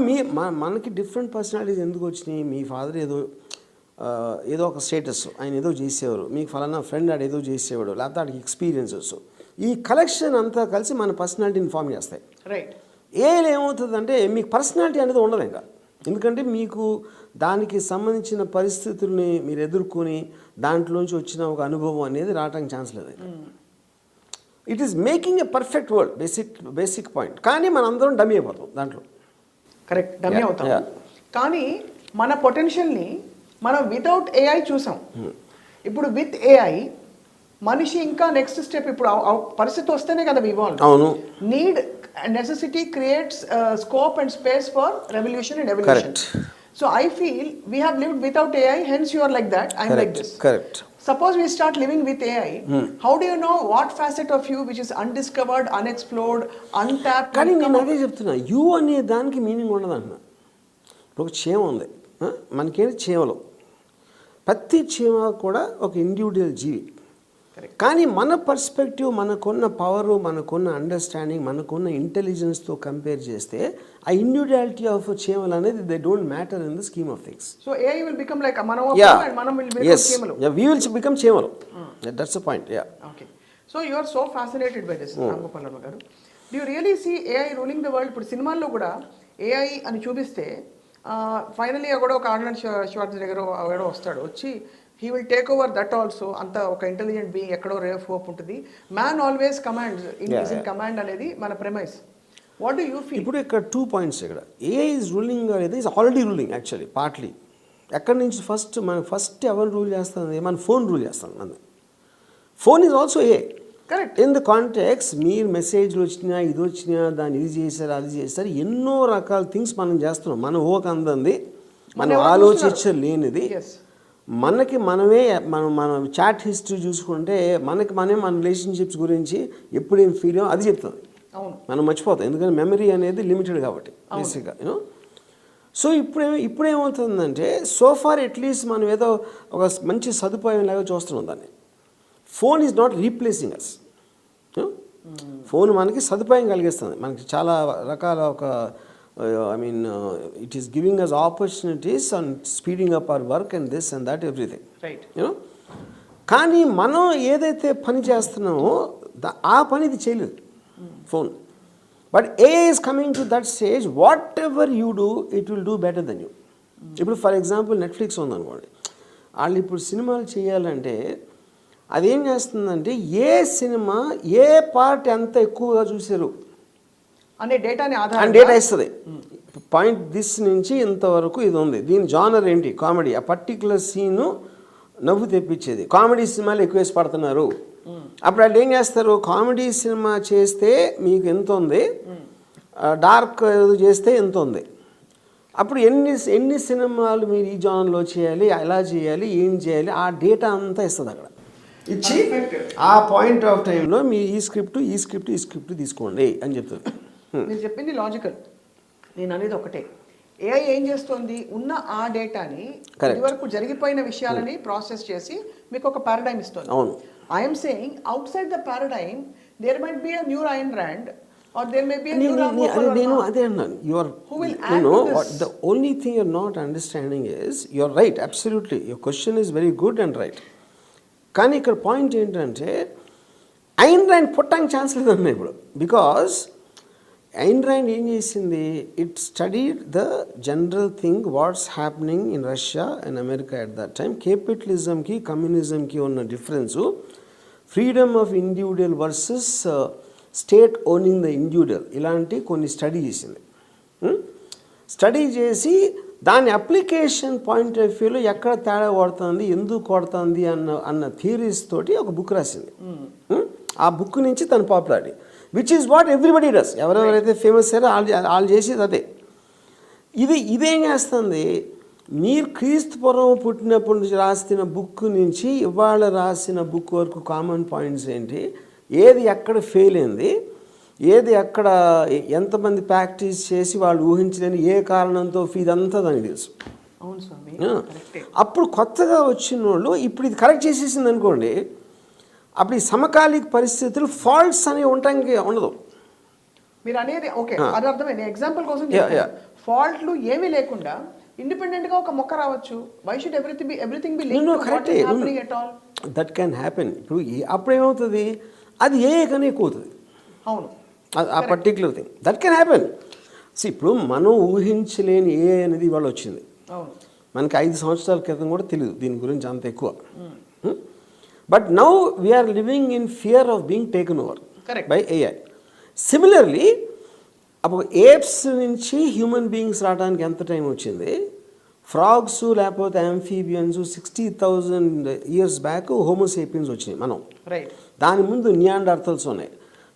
మనకి డిఫరెంట్ పర్సనాలిటీస్ ఎందుకు వచ్చినాయి? మీ ఫాదర్ ఏదో ఒక స్టేటస్, ఆయన ఏదో చేసేవారు, మీకు ఫలానా ఫ్రెండ్ ఆడు ఏదో చేసేవాడు, లేకపోతే ఆడికి ఎక్స్పీరియన్సెస్, ఈ కలెక్షన్ అంతా కలిసి మన పర్సనాలిటీని ఫామ్ చేస్తాయి. రైట్. ఏఐలో ఏమవుతుందంటే మీకు పర్సనాలిటీ అనేది ఉండదు ఇంకా. ఎందుకంటే మీకు దానికి సంబంధించిన పరిస్థితుల్ని మీరు ఎదుర్కొని దాంట్లోంచి వచ్చిన ఒక అనుభవం అనేది రావడానికి ఛాన్స్ లేదు. It is making a perfect world, basic point. కానీ మనందరం డమ్మీ అయిపోతాం దాంట్లో. కరెక్ట్, డమ్మీ అవుతాం. కానీ మన పొటెన్షియల్ని మనం వితౌట్ ఏఐ చూసాం. ఇప్పుడు విత్ ఏఐ మనిషి ఇంకా నెక్స్ట్ స్టెప్, ఇప్పుడు పరిస్థితి వస్తేనే కదా ఇవాల్వ్. అవును. Need necessity creates scope and space for revolution and evolution. So I feel we have lived without AI, hence you are like that, I am like this. Correct. Suppose we start living with AI, how do you know what facet of you which is undiscovered, unexplored, untapped? కానీ నేను అదే చెప్తున్నా, you అనే దానికి meaning ఉండదు అంటున్నా. ఇప్పుడు ఒక చీమ ఉంది, మనకేంటి చీమలు, ప్రతి చీమ కూడా ఒక ఇండివిజువల్ జీవి. కానీ మన పర్స్పెక్టివ్, మనకున్న పవరు, మనకున్న అండర్స్టాండింగ్, మనకున్న ఇంటెలిజెన్స్తో కంపేర్ చేస్తే ఆ ఇండివిజువాలిటీ ఆఫ్ చీమలు అనేది they don't matter in the scheme of things. So AI will become like మనం will become చీమలు. We will become చీమలు. That's the point. Yeah. Okay. So you are so fascinated by this, Ram Gopal Varma garu. Do you really see AI ruling the world? ఇప్పుడు సినిమాల్లో కూడా AI అని చూపిస్తే finally కూడా ఒక Arnold ష్వార్జ్నెగర్ ఎవడో వస్తాడు, వచ్చి he will take over that also. అంత ఒక ఇంటెలిజెంట్ బీయింగ్ ఎక్కడో రే ఆఫ్ హోప్ ఉంటుంది. Man always commands, is in command అనేది మన premise. What do you feel? ఇప్పుడు ఇక్కడ 2 పాయింట్స్. ఇక్కడ ఏఐ ఈజ్ రూలింగ్ అనేది is already ruling actually partly. ఎక్కడి నుంచి ఫస్ట్ ఎవరు రూల్ చేస్తుంది? మన ఫోన్ రూల్ చేస్తాం. మన phone is also AI. Correct. In the context మీరు మెసేజ్లు వచ్చినా, ఇది వచ్చినా, దాన్ని ఇది చేశారు, అది చేస్తారు, ఎన్నో రకాల థింగ్స్ మనం చేస్తున్నాం. మన ఊహకు అందంది, మనం ఆలోచించలేనిది, మనకి మనమే మన చాట్ హిస్టరీ చూసుకుంటే మన రిలేషన్షిప్స్ గురించి ఎప్పుడేం ఫీల్ అయ్యో అది చెప్తుంది. మనం మర్చిపోతాం, ఎందుకంటే మెమరీ అనేది లిమిటెడ్ కాబట్టి బేసిక్గా యూనో. సో ఇప్పుడేమవుతుందంటే సోఫార్ అట్లీస్ట్ మనం ఏదో ఒక మంచి సదుపాయం లాగా చూస్తున్నాం దాన్ని. Phone is not replacing us. Phone మనకి సదుపాయం కలిగిస్తుంది, మనకి చాలా రకాల ఒక it is giving us opportunities and speeding up our work and this and that everything. Right. You know? కానీ మనం ఏదైతే పని చేస్తున్నామో ఆ పని ఇది చేయలేదు phone. But AI is coming to that stage, whatever you do, it will do better than you. ఇప్పుడు ఫర్ ఎగ్జాంపుల్ నెట్ఫ్లిక్స్ ఉందనుకోండి, వాళ్ళు ఇప్పుడు సినిమాలు చేయాలంటే అదేం చేస్తుందంటే ఏ సినిమా ఏ పార్ట్ ఎంత ఎక్కువగా చూసారు అనే డేటా ఇస్తుంది. పాయింట్ దిస్ నుంచి ఇంతవరకు ఇది ఉంది, దీని జానర్ ఏంటి, కామెడీ, ఆ పర్టికులర్ సీను నవ్వు తెప్పించేది, కామెడీ సినిమాలు ఎక్కువ వేసి పడుతున్నారు. అప్పుడు వాళ్ళు ఏం చేస్తారు, కామెడీ సినిమా చేస్తే మీకు ఎంత ఉంది, డార్క్ చేస్తే ఎంత ఉంది, అప్పుడు ఎన్ని సినిమాలు మీరు ఈ జానర్లో చేయాలి, ఎలా చేయాలి, ఏం చేయాలి, ఆ డేటా అంతా ఇస్తుంది అక్కడ ఇచ్చి ఆ పాయింట్ ఆఫ్ టైంలో మీ ఈ స్క్రిప్ట్ తీసుకోండి అని చెప్తుంది. నేను చెప్పింది లాజికల్, నేను అనేది ఒకటే. ఏఐ ఏం చేస్తుంది, ఉన్న ఆ డేటాని ఇదివరకు జరిగిపోయిన విషయాలని ప్రాసెస్ చేసి మీకు ఒక పారాడైమ్ ఇస్తుంది. I'm saying outside the paradigm there might be a new Ayn Rand or there may be a new Ram Gopal Varma. నేను అదే అన్నాను. Who will add to this? The only thing you're not understanding is, you're right, absolutely, your question is very good and right. కానీ ఇక్కడ point ఏంటంటే Ayn Rand పుట్టడానికి chance లేదన్నా ఇప్పుడు. Because ఐన్ Rand ఏం చేసింది, it studied the general thing what's happening in Russia and America at that time. క్యాపిటలిజంకి కమ్యూనిజంకి ఉన్న difference freedom of individual versus state owning the individual, ఇలాంటి కొన్ని స్టడీ చేసింది. స్టడీ చేసి దాని అప్లికేషన్ పాయింట్ ఆఫ్ వ్యూలో ఎక్కడ తేడా కొడుతుంది, ఎందుకు కొడుతుంది అన్న థియరీస్ తోటి ఒక బుక్ రాసింది. ఆ బుక్ నుంచి తను popularity, which is what everybody does. ఎవరెవరైతే ఫేమస్ అయ్యారో వాళ్ళు చేసేది అదే. ఇదేం చేస్తుంది, మీరు క్రీస్తు పూర్వం పుట్టినప్పటి నుంచి రాసిన బుక్ నుంచి ఇవాళ రాసిన బుక్ వరకు కామన్ పాయింట్స్ ఏంటి, ఏది ఎక్కడ ఫెయిల్ అయింది, ఏది ఎక్కడ ఎంతమంది ప్రాక్టీస్ చేసి వాళ్ళు ఊహించలేని ఏ కారణంతో ఇదంతా దానికి తెలుసు. అవును స్వామి. అప్పుడు కొత్తగా వచ్చిన వాళ్ళు ఇప్పుడు ఇది కరెక్ట్ చేసేసింది అనుకోండి, అప్పుడు ఈ సమకాలిక పరిస్థితులు ఫాల్ట్స్ అనేవి ఉండటానికి ఉండదు. మీరు అనేది ఓకే, అది అర్థమైంది. ఎగ్జాంపుల్ కోసం ఫాల్ట్లు ఏమీ లేకుండా ఇండిపెండెంట్ గా ఒక మొక్క రావచ్చు. Why should everything be linked to what is happening at all? That can happen. ఇప్పుడు అప్పుడు ఏమవుతుంది, అది ఏ కనే ఎక్కువ అవుతుంది. అవును, ఆ particular thing that can happen. ఇప్పుడు మనం ఊహించలేని ఏ అనేది ఇవాళ వచ్చింది. అవును, మనకి 5 సంవత్సరాల క్రితం కూడా తెలియదు దీని గురించి అంత ఎక్కువ. But now we are living in fear of being taken over by AI. Similarly అప్పుడు ఏప్స్ నుంచి హ్యూమన్ బీయింగ్స్ రావడానికి ఎంత టైం వచ్చింది, ఫ్రాగ్స్ లేకపోతే యాంఫీబియన్స్ 60,000 years బ్యాక్ హోమోసేపియన్స్ వచ్చినాయి మనం. దాని ముందు నియాండర్తల్స్ ఉన్నాయి,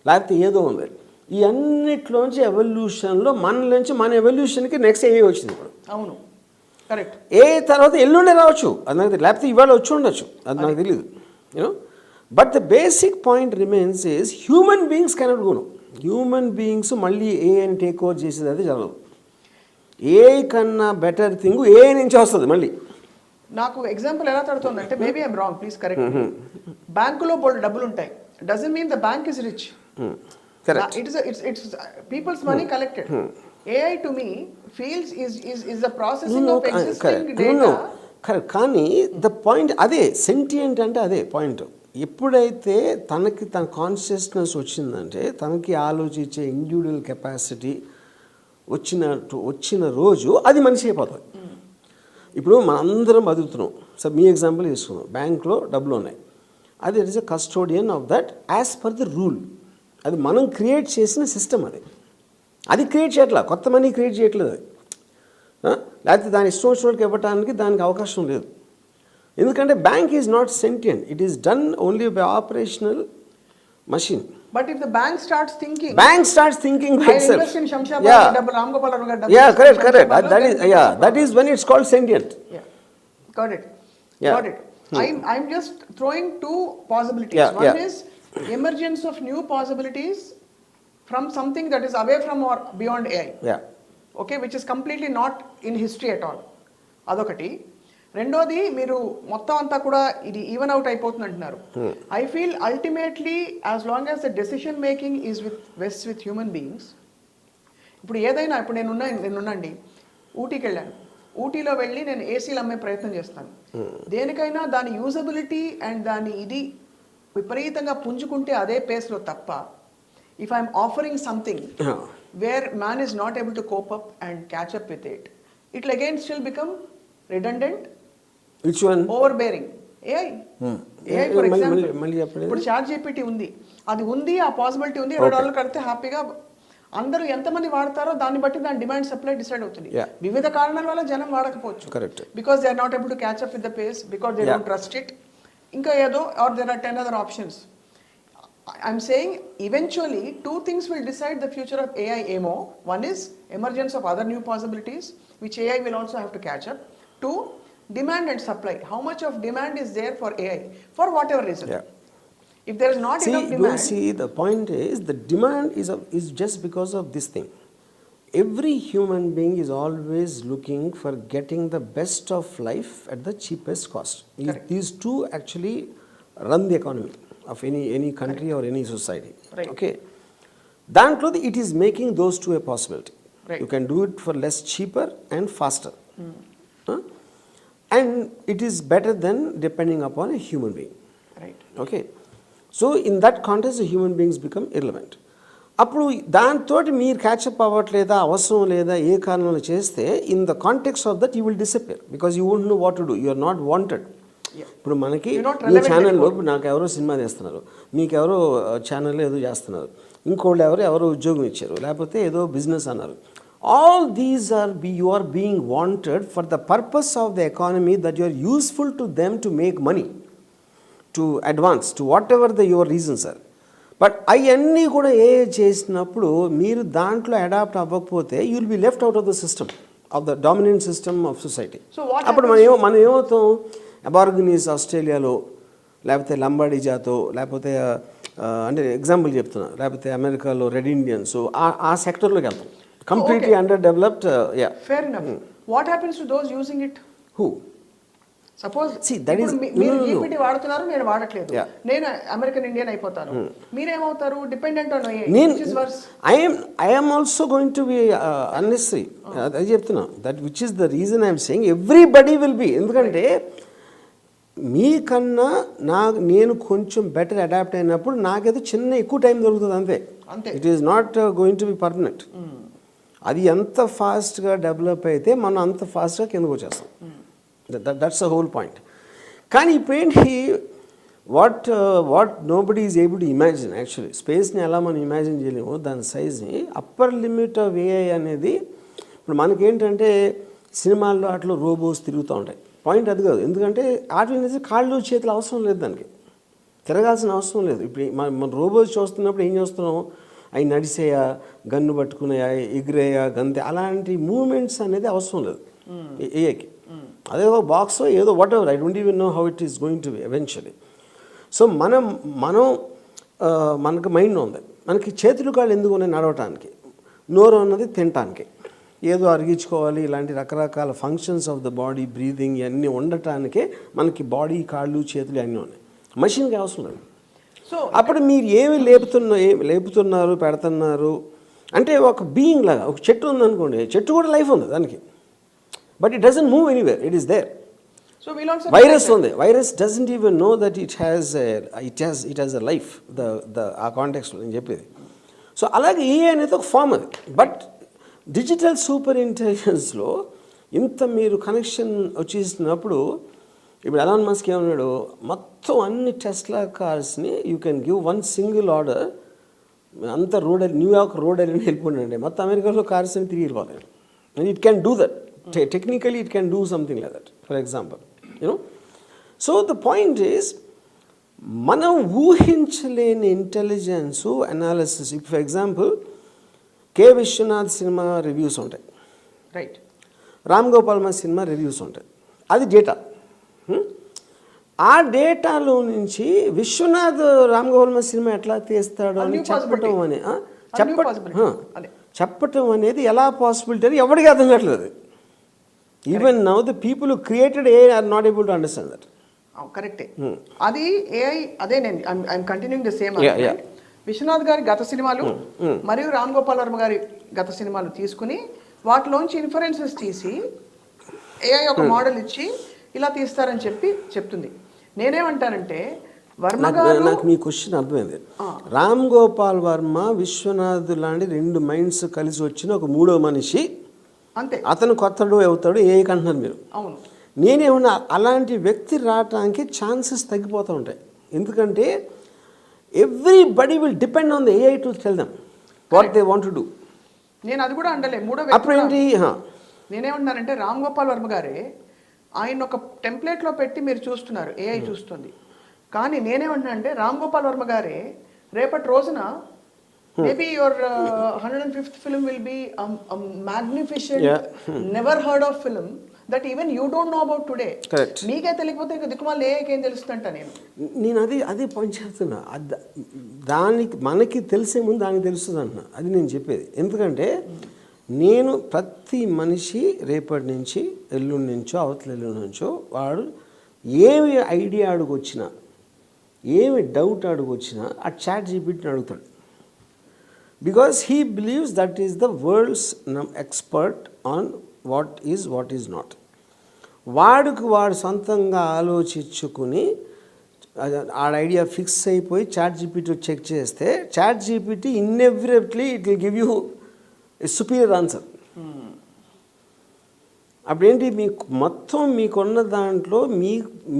లేకపోతే ఏదో ఉంది. ఈ అన్నిట్లోంచి ఎవల్యూషన్లో మన ఎవల్యూషన్కి నెక్స్ట్ ఏ వచ్చింది ఇప్పుడు. అవును, కరెక్ట్. ఏ తర్వాత ఎల్లుండే రావచ్చు, అది నాకు తెలియదు, లేకపోతే ఇవాళ వచ్చి ఉండొచ్చు, అది నాకు తెలియదు. You know, but the basic point remains is human beings cannot go. Human beings మళ్ళీ ఏ అని టేక్ ఓవర్ చేసేది అది జరగదు. ఏ కన్నా బెటర్ థింగ్ ఏ నుంచి వస్తుంది మళ్ళీ. నాకు ఎగ్జాంపుల్ ఎలా తడుతుందంటే, maybe I'm wrong, please correct. బ్యాంకులో బోల్డ్ డబ్బులు ఉంటాయి, doesn't mean the bank is rich. It's people's money collected. AI to me feels is the processing of existing data. Correct. కానీ ద పాయింట్ అదే, సెంటియంట్ అంటే అదే పాయింట్. ఎప్పుడైతే తనకి తన కాన్షియస్నెస్ వచ్చిందంటే, తనకి ఆలోచించే ఇండివిజువల్ కెపాసిటీ వచ్చిన రోజు అది మనిషి అయిపోతుంది. ఇప్పుడు మనందరం బతుకుతున్నాం. సార్ మీ ఎగ్జాంపుల్ తీసుకున్నాం, బ్యాంక్లో డబ్బులు ఉన్నాయి, అది it is a custodian of that as per the rule. అది మనం క్రియేట్ చేసిన సిస్టమ్. అది క్రియేట్ చేయట్లా, కొత్త మనీ క్రియేట్ చేయట్లేదు అది. లేకపోతే దాని ఇష్టం వచ్చినోళ్ళకి ఇవ్వడానికి దానికి అవకాశం లేదు. ఎందుకంటే bank is not sentient, it is done only by operational machine. But if the bank starts thinking by itself. Invest in Shamshabad, Ram Gopal Varma, correct. That is when it's called sentient. Got it. I'm just throwing two possibilities. One is emergence of new possibilities from something that is away from or beyond AI. Okay, which is completely not in history at all. Adokati. రెండోది, మీరు మొత్తం అంతా కూడా ఇది even out అయిపోతుంది అంటున్నారు. I feel ultimately as long as the decision making is with human beings. ఇప్పుడు ఏదైనా, ఇప్పుడు నేనున్నాండి, ఊటీకి వెళ్ళాను, ఊటీలో వెళ్ళి నేను ఏసీలు అమ్మే ప్రయత్నం చేస్తాను. దేనికైనా దాని యూజబిలిటీ అండ్ దాని ఇది విపరీతంగా పుంజుకుంటే అదే పేస్లో తప్ప, if I'm offering something where man is not able to cope up and catch up with it, it will again still become redundant. Which one? Overbearing. AI for example, ఇప్పుడు chat GPT ఉంది, అది ఉంది, ఆ possibility ఉంది. $20 కడితే హ్యాపీగా అందరూ ఎంతమంది వాడతారో దాన్ని బట్టి దాని డిమాండ్ సప్లై డిసైడ్ అవుతుంది. వివిధ కారణాల వల్ల జనం వాడకపోవచ్చు, because they are not able to catch up with the pace, because they don't trust it, ఇంకా ఏదో, or there are 10 other options. I'm saying eventually two things will decide the future of AI AMO. One is emergence of other new possibilities which AI will also have to catch up. Two, demand and supply. How much of demand is there for AI for whatever reason? If there is not enough demand, the point is the demand is just because of this thing. Every human being is always looking for getting the best of life at the cheapest cost. These two actually run the economy of any country or any society. Okay, dantlo it is making those two a possibility. You can do it for less, cheaper and faster. And it is better than depending upon a human being. Okay, so in that context the human beings become irrelevant. అప్పుడు దాంతో మీరు catch up అవ్వట్లేదా, అవసరం లేదా, ఏ కారణంలో చేస్తే in the context of that you will disappear because you won't know what to do, you are not wanted. ఇప్పుడు మనకి ఈ ఛానల్లో నాకు ఎవరో సినిమా చేస్తున్నారు, మీకు ఎవరో ఛానల్లో ఏదో చేస్తున్నారు, ఇంకోళ్ళు ఎవరో ఉద్యోగం ఇచ్చారు, లేకపోతే ఏదో బిజినెస్ అన్నారు. All these you are being wanted for the purpose of the economy that you are useful to them to make money, to advance, to whatever your reasons are. But అవన్నీ కూడా చేసినప్పుడు మీరు దాంట్లో adapt అవ్వకపోతే you will be left out of the system, of the dominant system of society. అప్పుడు మనం ఏమవుతాం, అబార్గనీస్ ఆస్ట్రేలియాలో, లేకపోతే లంబాడిజాతో, లేకపోతే అంటే ఎగ్జాంపుల్ చెప్తున్నా, లేకపోతే అమెరికాలో రెడ్ ఇండియన్స్, ఆ సెక్టర్లోకి వెళ్తాం, completely underdeveloped. Fair enough. What happens to those using it? Who? Suppose మీరు ఈక్విటీ వాడుతున్నారు, నేను వాడట్లేదు, నేను అమెరికన్ ఇండియన్ అయిపోతాను, మీరేమవుతారు? Dependent on I'm also going to be unnecessary. అది చెప్తున్నా, that which is the reason I'm saying everybody will be. ఎందుకంటే మీకన్నా నేను కొంచెం బెటర్ అడాప్ట్ అయినప్పుడు నాకేదో ఎక్కువ టైం దొరుకుతుంది అంతే. It is not going to B permanent. అది ఎంత ఫాస్ట్గా డెవలప్ అయితే మనం అంత ఫాస్ట్గా కిందకు వచ్చేస్తాం. That's the whole point. కానీ ఇప్పుడు ఏంటి, what nobody is able to imagine actually, స్పేస్ని ఎలా మనం ఇమాజిన్ చేయలేము, దాని సైజ్ని. అప్పర్ లిమిట్ ఆఫ్ ఏఐ అనేది ఇప్పుడు మనకేంటంటే సినిమాల్లో అట్లా రోబోస్ తిరుగుతూ ఉంటాయి. పాయింట్ అది కాదు. ఎందుకంటే వాటి కాళ్ళు చేతులు అవసరం లేదు, దానికి తిరగాల్సిన అవసరం లేదు. ఇప్పుడు మన రోబోస్ చూస్తున్నప్పుడు ఏం చేస్తున్నాం, అవి నడిసేయా, గన్ను పట్టుకునేయా, ఎగిరేయా, గంతే, అలాంటి మూమెంట్స్ అనేది అవసరం లేదు ఏఐకి. అదే ఒక బాక్స్ ఏదో what ever, I don't even know how it is going to B eventually. So మనకు మైండ్ ఉంది, మనకి చేతులు కాళ్ళు ఎందుకు ఉన్నాయి, నడవటానికి, నోరు అన్నది తినటానికి, ఏదో అరిగించుకోవాలి, ఇలాంటి రకరకాల functions of the body, breathing, ఇవన్నీ ఉండటానికే మనకి బాడీ, కాళ్ళు, చేతులు అన్నీ ఉన్నాయి. మషిన్కి అవసరం లేదు. సో అప్పుడు మీరు ఏమి లేపుతున్నారు, పెడుతున్నారు అంటే ఒక బీయింగ్ లాగా. ఒక చెట్టు ఉందనుకోండి, చెట్టు కూడా లైఫ్ ఉంది దానికి, but it doesn't move anywhere, it is there. So virus ఉంది, virus doesn't even know that it has a life, ఆ కాంటెక్స్లో నేను చెప్పేది. సో అలాగే ఏ అనేది ఒక ఫామ్ అది. బట్ డిజిటల్ సూపర్ ఇంటెలిజెన్స్లో ఇంత మీరు కనెక్షన్ వచ్చేసినప్పుడు, ఇప్పుడు ఎలాన్ మస్క్ ఏమన్నాడు, మొత్తం అన్ని టెస్లా కార్స్ని you can give one single order, అంత న్యూయార్క్ రోడ్ అని వెళ్ళిపోయిందండి, మొత్తం అమెరికాలో కార్స్ అని తిరిగి వెళ్ళిపోతాయి. And it can do that. Technically it can do something like that, for example, so the point is మనం ఊహించలేని intelligence analysis. For example K Viswanath cinema reviews ఉంటాయి, right, Ram Gopal Varma cinema reviews ఉంటాయి, అది డేటా. ఆ డేటాలో నుంచి విశ్వనాథ్ రామ్ గోపాల్ వర్మ సినిమా ఎట్లా తీస్తాడు అని చెప్పటం అనేది ఎలా పాసిబిలిటీ అని ఎవరికి అర్థం కావట్లేదు. Even now the people who created AI are not able to understand that. కరెక్టే. అది ఏఐ, అదే నేను I'm continuing the same. Viswanath గారి గత సినిమాలు మరియు రామ్ గోపాల్ వర్మ గారి గత సినిమాలు తీసుకుని వాటిలోంచి ఇన్ఫరెన్సెస్ తీసి ఏఐ ఒక మోడల్ ఇచ్చి ఇలా తీస్తారని చెప్తుంది. నేనేమంటానంటే వర్మ గారు, నాకు మీ క్వశ్చన్ అర్థమైంది. రామ్ గోపాల్ వర్మ, విశ్వనాథ్ లాంటి రెండు మైండ్స్ కలిసి వచ్చిన ఒక మూడో మనిషి అంతే, అతను కొత్తడు అవుతాడు ఏ కంటున్నారు మీరు. అవును, నేనేమన్నా అలాంటి వ్యక్తి రావడానికి ఛాన్సెస్ తగ్గిపోతూ ఉంటాయి. ఎందుకంటే everybody will depend on the AI to tell them what they want to do. నేను అది కూడా అండలే. అప్పుడు ఏంటి, నేనేమన్నానంటే రామ్ గోపాల్ వర్మ గారే ఆయన ఒక టెంప్లెట్లో పెట్టి మీరు చూస్తున్నారు, ఏఐ చూస్తుంది. కానీ నేనేమంటున్నా అంటే రామ్ గోపాల్ వర్మ గారే రేపటి రోజున maybe your 105th film will be a magnificent, never heard of film that even you don't know about today. Correct. మీకే తెలియకపోతే ఇక దిక్కుమాలి ఏకేం తెలుస్తుందంట. నేను అదే పాయింట్ చేస్తున్నా. దానికి మనకి తెలిసే ముందు దానికి తెలుస్తుంది అంటున్నా. అది నేను చెప్పేది. ఎందుకంటే నేను ప్రతి మనిషి రేపటి నుంచి, ఎల్లుండి నుంచో, అవతల ఎల్లుండి నుంచో వాడు ఏమి ఐడియా అడుగొచ్చినా, ఏమి డౌట్ అడుగొచ్చినా ఆ చాట్ జీపీటీని అడుగుతాడు. Because he believes that is the world's expert on what is not. వాడు సొంతంగా ఆలోచించుకుని ఆ ఐడియా ఫిక్స్ అయిపోయి చాట్ జీపీటీ చెక్ చేస్తే chat GPT inevitably it will give you a superior answer. అప్పుడేంటి మీకు మొత్తం మీకున్న దాంట్లో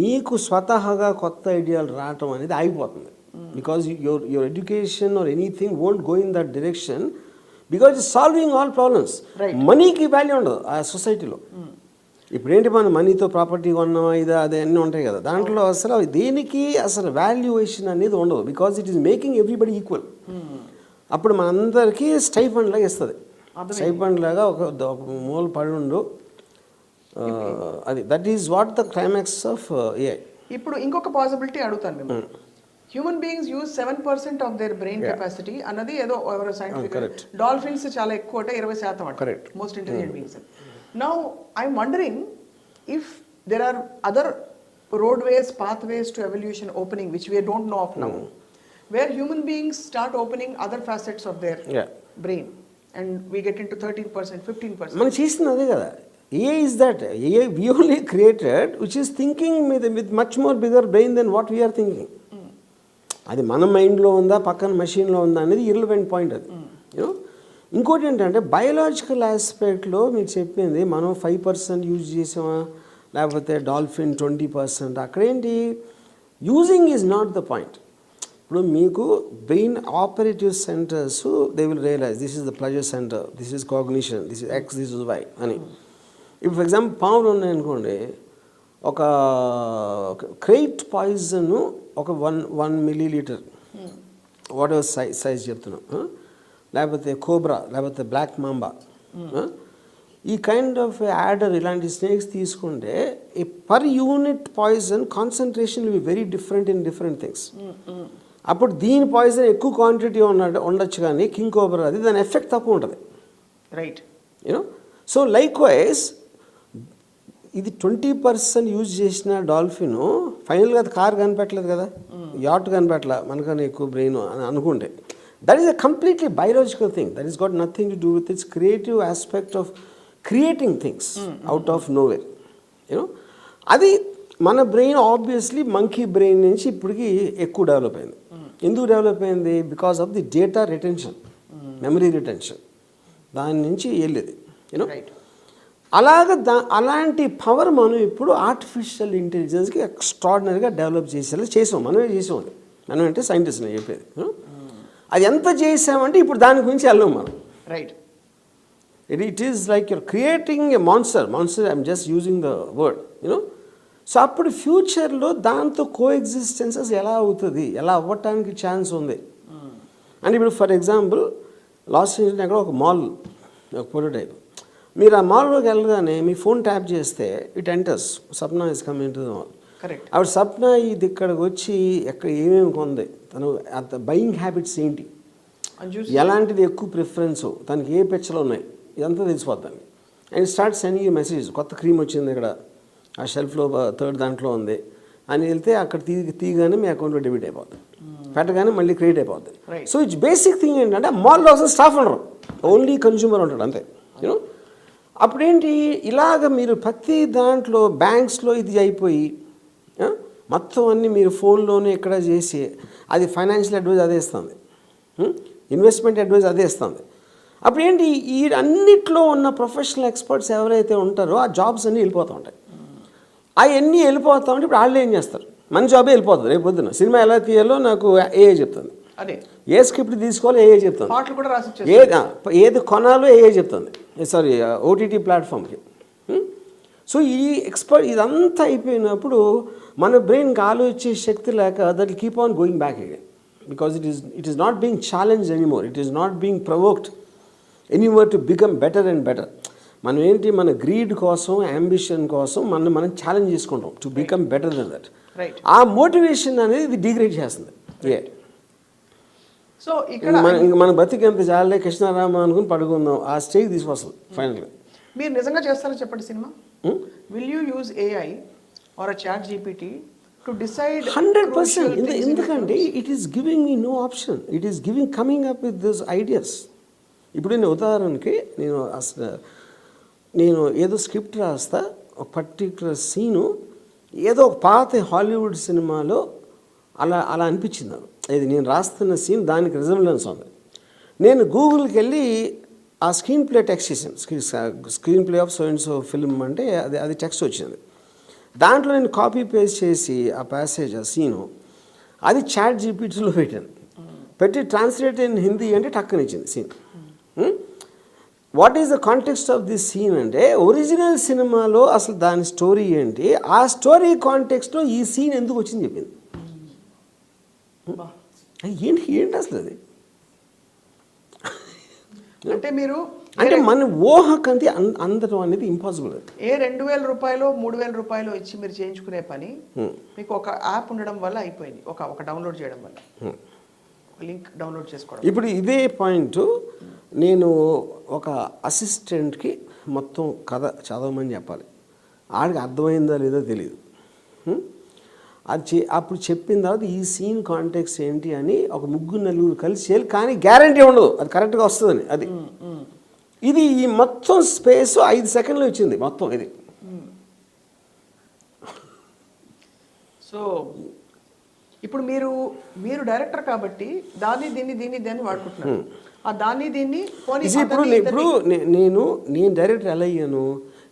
మీకు స్వతహాగా కొత్త ఐడియాలు రావటం అనేది ఆగిపోతుంది. Because your education or anything won't go in that direction because it's solving all problems. మనీకి వాల్యూ ఉండదు ఆ సొసైటీలో. ఇప్పుడేంటి మనం మనీతో ప్రాపర్టీ కొన్నామా ఇదా అదే అన్నీ ఉంటాయి కదా, దాంట్లో అసలు దేనికి అసలు వాల్యుయేషన్ అనేది ఉండదు. Because it is making everybody equal. అప్పుడు మనందరికీ స్టైఫండ్ లాగా ఇస్తుంది. స్టైఫండ్ లాగా ఒక మూల పడి ఉండు, అది that is what the climax of AI. ఇప్పుడు ఇంకొక పాసిబిలిటీ అడుగుతాను మేము. Human beings use 7% of their brain capacity అన్నది ఏదో ఎవరో సైంటిఫిక్. డాల్ఫిన్స్ చాలా ఎక్కువ అంటే 20% అంట most intelligent beings. Now I'm wondering if there are other roadways, pathways to evolution opening which we don't know of now, where human beings start opening other facets of their brain and we get into 13%, 15%. మనం చేసింది అదే కదా. AI is that. AI we only created which is thinking with much more bigger brain than what we are thinking. అది మన మైండ్లో ఉందా పక్కన మెషిన్లో ఉందా అనేది ఇర్రెలెవెంట్ పాయింట్. అది యూనో. ఇంకోటి ఏంటంటే బయోలాజికల్ ఆస్పెక్ట్లో మీరు చెప్పింది మనం 5% యూజ్ చేసామా లేకపోతే డాల్ఫిన్ 20%, అక్కడేంటి using is not the point. ఇప్పుడు మీకు brain operative centres they will realise this is the pleasure centre, this is cognition, this is X, this is Y అని. ఇప్పుడు ఫర్ ఎగ్జాంపుల్ పాములు ఉన్నాయనుకోండి, ఒక క్రైట్ పాయిజన్ ఒక 1 milliliter వాట్ ఎవర్ సైజ్ చెప్తున్నాం, లేకపోతే కోబ్రా లేకపోతే బ్లాక్ మాంబా, ఈ కైండ్ ఆఫ్ యాడర్ ఇలాంటి స్నేక్స్ తీసుకుంటే ఈ per unit poison concentration will be very different in different things. అప్పుడు దీని పాయిజన్ ఎక్కువ క్వాంటిటీ ఉండొచ్చు కానీ కింగ్ కోబ్రా అది దాని ఎఫెక్ట్ తక్కువ ఉంటుంది. Right. You know. So like wise ఇది 20% యూజ్ చేసిన డాల్ఫిన్ ఫైనల్గా అది కార్ కనిపెట్టలేదు కదా, యాట్ కనిపెట్టలే, మనకన్నా ఎక్కువ బ్రెయిన్ అని అనుకుంటే that is a completely biological thing. That is got nothing to do with its creative aspect of creating things out of nowhere. You know. అది మన బ్రెయిన్ ఆబ్వియస్లీ మంకీ బ్రెయిన్ నుంచి ఇప్పటికి ఎక్కువ డెవలప్ అయింది. ఎందుకు డెవలప్ అయింది? Because of the data retention, memory retention, దాని నుంచి వెళ్ళేది. యూనో. అలాంటి పవర్ మనం ఇప్పుడు ఆర్టిఫిషియల్ ఇంటెలిజెన్స్కి ఎక్స్ట్రాడినరీగా డెవలప్ చేసాం. మనమే చేసాం. అది మనం అంటే సైంటిస్ట్ నేను చెప్పేది. అది ఎంత చేసామంటే ఇప్పుడు దాని గురించి వెళ్ళాం మనం. Right. It is like you're creating a monster. I'm just using the word. You know. So అప్పుడు ఫ్యూచర్లో దాంతో కో ఎగ్జిస్టెన్సెస్ ఎలా అవుతుంది, ఎలా అవ్వటానికి ఛాన్స్ ఉంది. అండ్ ఇప్పుడు ఫర్ ఎగ్జాంపుల్ లాస్ ఏంజల్స్ అక్కడ ఒక మాల్, ఒక ప్రోటోటైప్, మీరు ఆ మాల్లోకి వెళ్ళగానే మీ ఫోన్ ట్యాప్ చేస్తే it enters Sapna is coming to the mall. Correct. ఆవిడ సప్నా ఇది ఇక్కడికి వచ్చి ఎక్కడ ఏమేమి కొంది, తను అంత బయింగ్ హ్యాబిట్స్ ఏంటి, ఎలాంటిది ఎక్కువ ప్రిఫరెన్స్, తనకి ఏ పిచ్చలు ఉన్నాయి, ఇదంతా తెలిసిపోతాను. And start sending you message, కొత్త క్రీమ్ వచ్చింది ఇక్కడ ఆ షెల్ఫ్లో 3rd దాంట్లో ఉంది అని వెళ్తే అక్కడ తీయగానే మీ అకౌంట్లో డెబిట్ అయిపోతుంది, పెట్టగానే మళ్ళీ క్రియేట్ అయిపోతుంది. సో ఇట్స్ బేసిక్ థింగ్ ఏంటంటే మాల్లో అసలు స్టాఫ్ ఉండరు, ఓన్లీ కన్జ్యూమర్ ఉంటాడు అంతే. యూనో. అప్పుడేంటి ఇలాగ మీరు ప్రతి దాంట్లో బ్యాంక్స్లో ఇది అయిపోయి మొత్తం అన్నీ మీరు ఫోన్లోనే ఇక్కడ చేసి అది ఫైనాన్షియల్ అడ్వైజ్ అదే ఇస్తుంది, ఇన్వెస్ట్మెంట్ అడ్వైజ్ అదే ఇస్తుంది. అప్పుడేంటి ఈ అన్నిట్లో ఉన్న ప్రొఫెషనల్ ఎక్స్పర్ట్స్ ఎవరైతే ఉంటారో ఆ జాబ్స్ అన్నీ వెళ్ళిపోతూ ఉంటాయి. అవన్నీ వెళ్ళిపోతా ఉంటే ఇప్పుడు వాళ్ళు ఏం చేస్తారు, మన జాబే వెళ్ళిపోతుంది. రేపు పొద్దున సినిమా ఎలా తీయాలో నాకు ఏఐ చెప్తుంది, అదే ఏ స్క్రిప్ట్ తీసుకోవాలో ఏఐ చెప్తుంది, పాటలు కూడా రాసి ఏది కొనాలో ఏఐ చెప్తుంది, సారీ ఓటీటీ ప్లాట్ఫామ్కి. సో ఈ ఎక్స్పర్ట్ ఇదంతా అయిపోయినప్పుడు మన బ్రెయిన్కి ఆలోచించే శక్తి లేక that will keep on going back again because it is not being challenge anymore, it is not being provoked anymore to become better and better. మనం ఏంటి మన గ్రీడ్ కోసం, అంబిషన్ కోసం మనం ఛాలెంజ్ చేసుకుంటాం to become better than that. ఆ motivation అనేది ఇది డిగ్రేడ్ చేస్తుంది. సో ఇక్కడ మన బతికి ఎంత జాలే కృష్ణారామ అనుకుని పడుకుందాం, ఆ స్టేజ్ తీసుకొస్తుంది ఫైనల్గా. మీరు నిజంగా చేస్తారో చెప్పండి cinema. Will you use AI or a ChatGPT to decide? 100%. ఎందుకంటే it is giving me no option, it is giving coming up with this ideas. ఇప్పుడు నేను ఉదాహరణకి నేను ఏదో స్క్రిప్ట్ రాస్తా, ఒక పర్టిక్యులర్ సీను ఏదో ఒక పాత హాలీవుడ్ సినిమాలో అలా అలా అనిపించింది నాకు. ఇది నేను రాస్తున్న సీన్ దానికి రిజంబ్లెన్స్ ఉంది. నేను గూగుల్కి వెళ్ళి ఆ స్క్రీన్ ప్లే టెక్స్ట్ చేశాను. Screen play of so and so film అంటే అది టెక్స్ట్ వచ్చింది. దాంట్లో నేను కాపీ పేస్ట్ చేసి ఆ ప్యాసేజ్ ఆ సీను అది చాట్ జీపీటీలో పెట్టాను. పెట్టి ట్రాన్స్లేట్ ఇన్ హిందీ అంటే టక్కనిచ్చింది scene. What is the context of this scene అంటే ఒరిజినల్ సినిమాలో అసలు దాని స్టోరీ ఏంటి, ఆ స్టోరీ కాంటెక్స్ట్లో ఈ సీన్ ఎందుకు వచ్చింది చెప్పింది. ఏంటి ఏంటి అసలు అది అంటే మీరు అంటే మన ఊహకంతి అందడం అనేది ఇంపాసిబుల్. ఏ 2,000 రూపాయలు 3,000 రూపాయలు ఇచ్చి మీరు చేయించుకునే పని మీకు ఒక యాప్ ఉండడం వల్ల అయిపోయింది. ఒక డౌన్లోడ్ చేయడం వల్ల, లింక్ డౌన్లోడ్ చేసుకోవడం. ఇప్పుడు ఇదే పాయింట్ నేను ఒక అసిస్టెంట్కి మొత్తం కథ చదవమని చెప్పాలి. ఆడికి అర్థమైందా లేదో తెలియదు. అప్పుడు చెప్పిన తర్వాత ఈ సీన్ కాంటెక్స్ట్ ఏంటి అని ఒక 3-4 కలిసి చేయాలి. కానీ గ్యారంటీ ఉండదు అది కరెక్ట్గా వస్తుందని. అది ఇది ఈ మొత్తం స్పేస్ 5 సెకండ్లు ఇచ్చింది మొత్తం ఇది. సో ఇప్పుడు మీరు డైరెక్టర్ కాబట్టి దీన్ని వాడుకుంటున్నారు. ఆ దీన్ని ఇప్పుడు నేను డైరెక్టర్ ఎలా అయ్యాను,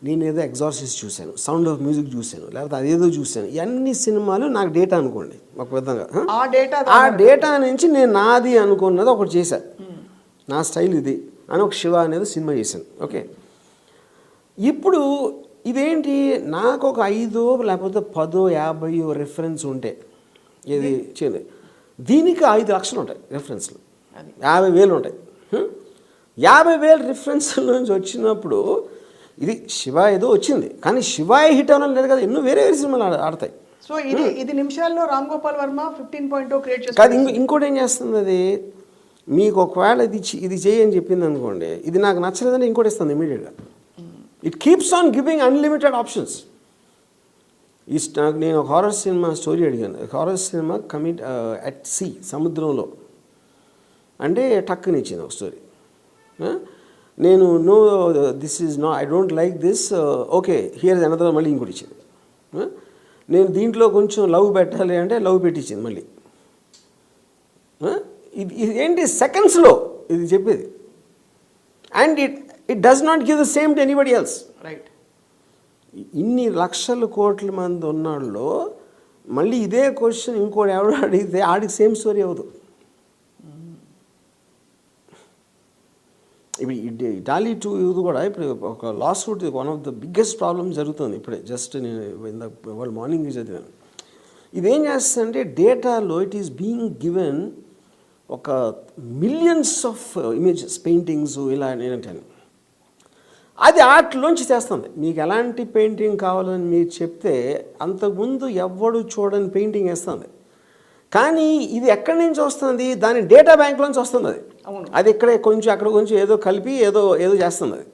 నేను ఏదో ఎగ్జార్సిస్ట్ చూశాను, సౌండ్ ఆఫ్ మ్యూజిక్ చూశాను, లేకపోతే అదేదో చూశాను. ఇవన్నీ సినిమాలు నాకు డేటా అనుకోండి ఒక విధంగా. ఆ డేటా నుంచి నేను నాది అనుకున్నది ఒకటి చేశాను, నా స్టైల్ ఇది అని ఒక శివ అనేది సినిమా చేశాను. ఓకే, ఇప్పుడు ఇదేంటి నాకు ఒక 5 లేకపోతే 10 50 రెఫరెన్స్ ఉంటే ఇది చేయండి. దీనికి 5 లక్షలు ఉంటాయి రెఫరెన్స్లు, 50,000 ఉంటాయి. 50,000 రిఫరెన్స్ల నుంచి వచ్చినప్పుడు ఇది శివ ఏదో వచ్చింది, కానీ శివ హిట్ అవ్వడం లేదు కదా, ఎన్నో వేరే సినిమాలు ఆడతాయి. సో ఇది నిమిషాల్లో రామ్ గోపాల్ వర్మ 15.0 క్రియేట్ చేసి కాదు. ఇంకోటి ఏం చేస్తుంది అది, మీకు ఒకవేళ ఇది చేయని చెప్పింది అనుకోండి, ఇది నాకు నచ్చలేదని ఇంకోటి ఇస్తుంది ఇమీడియట్గా. It keeps on giving unlimited options. నాకు నేను ఒక హారర్ సినిమా స్టోరీ అడిగాను. హారర్ సినిమా అట్ సీ, సముద్రంలో అంటే టక్కుని ఇచ్చింది ఒక స్టోరీ. నేను no this is no, I don't like this, okay here is another, మళ్ళీ ఇంకోటి ఇచ్చింది. నేను దీంట్లో కొంచెం లవ్ పెట్టాలి అంటే లవ్ పెట్టించింది మళ్ళీ. ఇది ఏంటి సెకండ్స్లో ఇది చెప్పేది. And it does not give the same to anybody else. Right. ఇన్ని లక్షల కోట్ల మంది ఉన్నాళ్ళలో మళ్ళీ ఇదే క్వశ్చన్ ఇంకోటి ఎవరు అడిగితే ఆడికి సేమ్ స్టోరీ అవ్వదు. ఇప్పుడు ఇటాలీ టు ఇది కూడా ఇప్పుడు ఒక lawsuit, one of the biggest problems జరుగుతుంది ఇప్పుడే. జస్ట్ నేను వాళ్ళు మార్నింగ్ చదివాను. ఇదేం చేస్తుందంటే డేటాలో ఇట్ ఈస్ బీయింగ్ గివెన్ ఒక మిలియన్స్ ఆఫ్ ఇమేజెస్, పెయింటింగ్స్ ఇలా ఏంటంటే అది ఆర్ట్లోంచి చేస్తుంది. మీకు ఎలాంటి పెయింటింగ్ కావాలని మీరు చెప్తే అంతకుముందు ఎవడు చూడని పెయింటింగ్ వేస్తుంది. కానీ ఇది ఎక్కడి నుంచి వస్తుంది, దాని డేటా బ్యాంక్లోంచి వస్తుంది. అది ఇక్కడే కొంచెం అక్కడ కొంచెం ఏదో కలిపి ఏదో చేస్తుంది అది.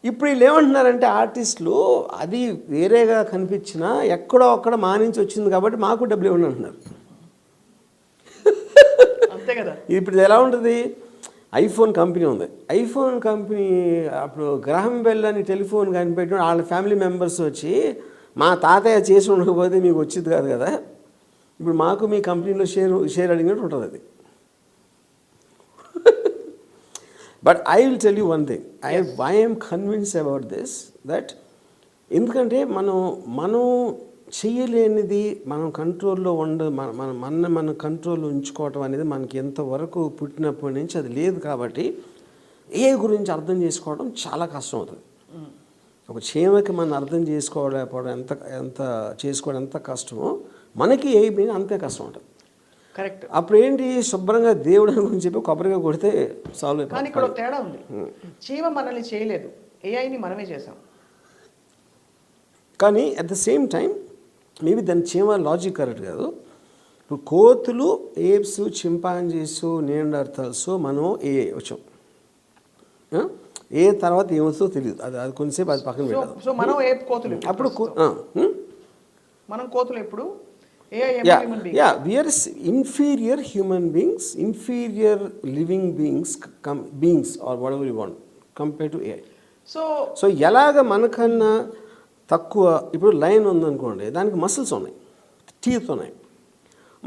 ఇప్పుడు వీళ్ళు ఏమంటున్నారంటే ఆర్టిస్టులు, అది వేరేగా కనిపించినా ఎక్కడో అక్కడ మా నుంచి వచ్చింది కాబట్టి మాకు డబ్బులు ఇవ్వండి అంటున్నారు. అంతే కదా. ఇప్పుడు ఎలా ఉంటుంది, ఐఫోన్ కంపెనీ ఉంది. ఐఫోన్ కంపెనీ అప్పుడు గ్రహం బెల్ అని టెలిఫోన్ కనిపెట్టిన వాళ్ళ ఫ్యామిలీ మెంబర్స్ వచ్చి మా తాతయ్య చేసి ఉండకపోతే మీకు వచ్చేది కాదు కదా, ఇప్పుడు మాకు మీ కంపెనీలో షేర్ అడిగినట్టు ఉంటుంది అది. But I will tell you one thing, I am convinced about this, that ఎందుకంటే మనం చేయలేనిది మనం కంట్రోల్లో మన కంట్రోల్లో ఉంచుకోవటం అనేది మనకి ఎంతవరకు పుట్టినప్పటి నుంచి అది లేదు. కాబట్టి ఏ గురించి అర్థం చేసుకోవడం చాలా కష్టం అవుతుంది. ఒక చీమకి మనం అర్థం చేసుకోవడం ఎంత కష్టమో మనకి ఏ అంతే కష్టం ఉంటుంది. కరెక్ట్. అప్పుడు ఏంటి, శుభ్రంగా దేవుడు అని చెప్పి కొబ్బరిగా కొడితే సాల్వ్ అయిపోతుంది. కానీ ఇక్కడ తేడా ఉంది. చీమ మనల్ని చేయలేదు, ఏఐని మనమే చేసాం. కానీ at the same time maybe దాని చీమ లాజిక్ కరెక్ట్ కాదు. ఇప్పుడు కోతులు, ఏప్స్, చింపాంజీస్, నియాండర్తల్స్, మనం వచ్చాం. ఏ తర్వాత ఏమొస్తుందో తెలియదు, అది కొంచెంసేపు అది పక్కన పెట్టాలి. సో మనం కోతులు అప్పుడు మనం కోతులు ఎప్పుడు we are inferior human beings, inferior living beings or whatever you want compare to AI. So ఎలాగ మనకన్నా తక్కువ, ఇప్పుడు లైన్ ఉందనుకోండి, దానికి మసిల్స్ ఉన్నాయి, టీత్ ఉన్నాయి.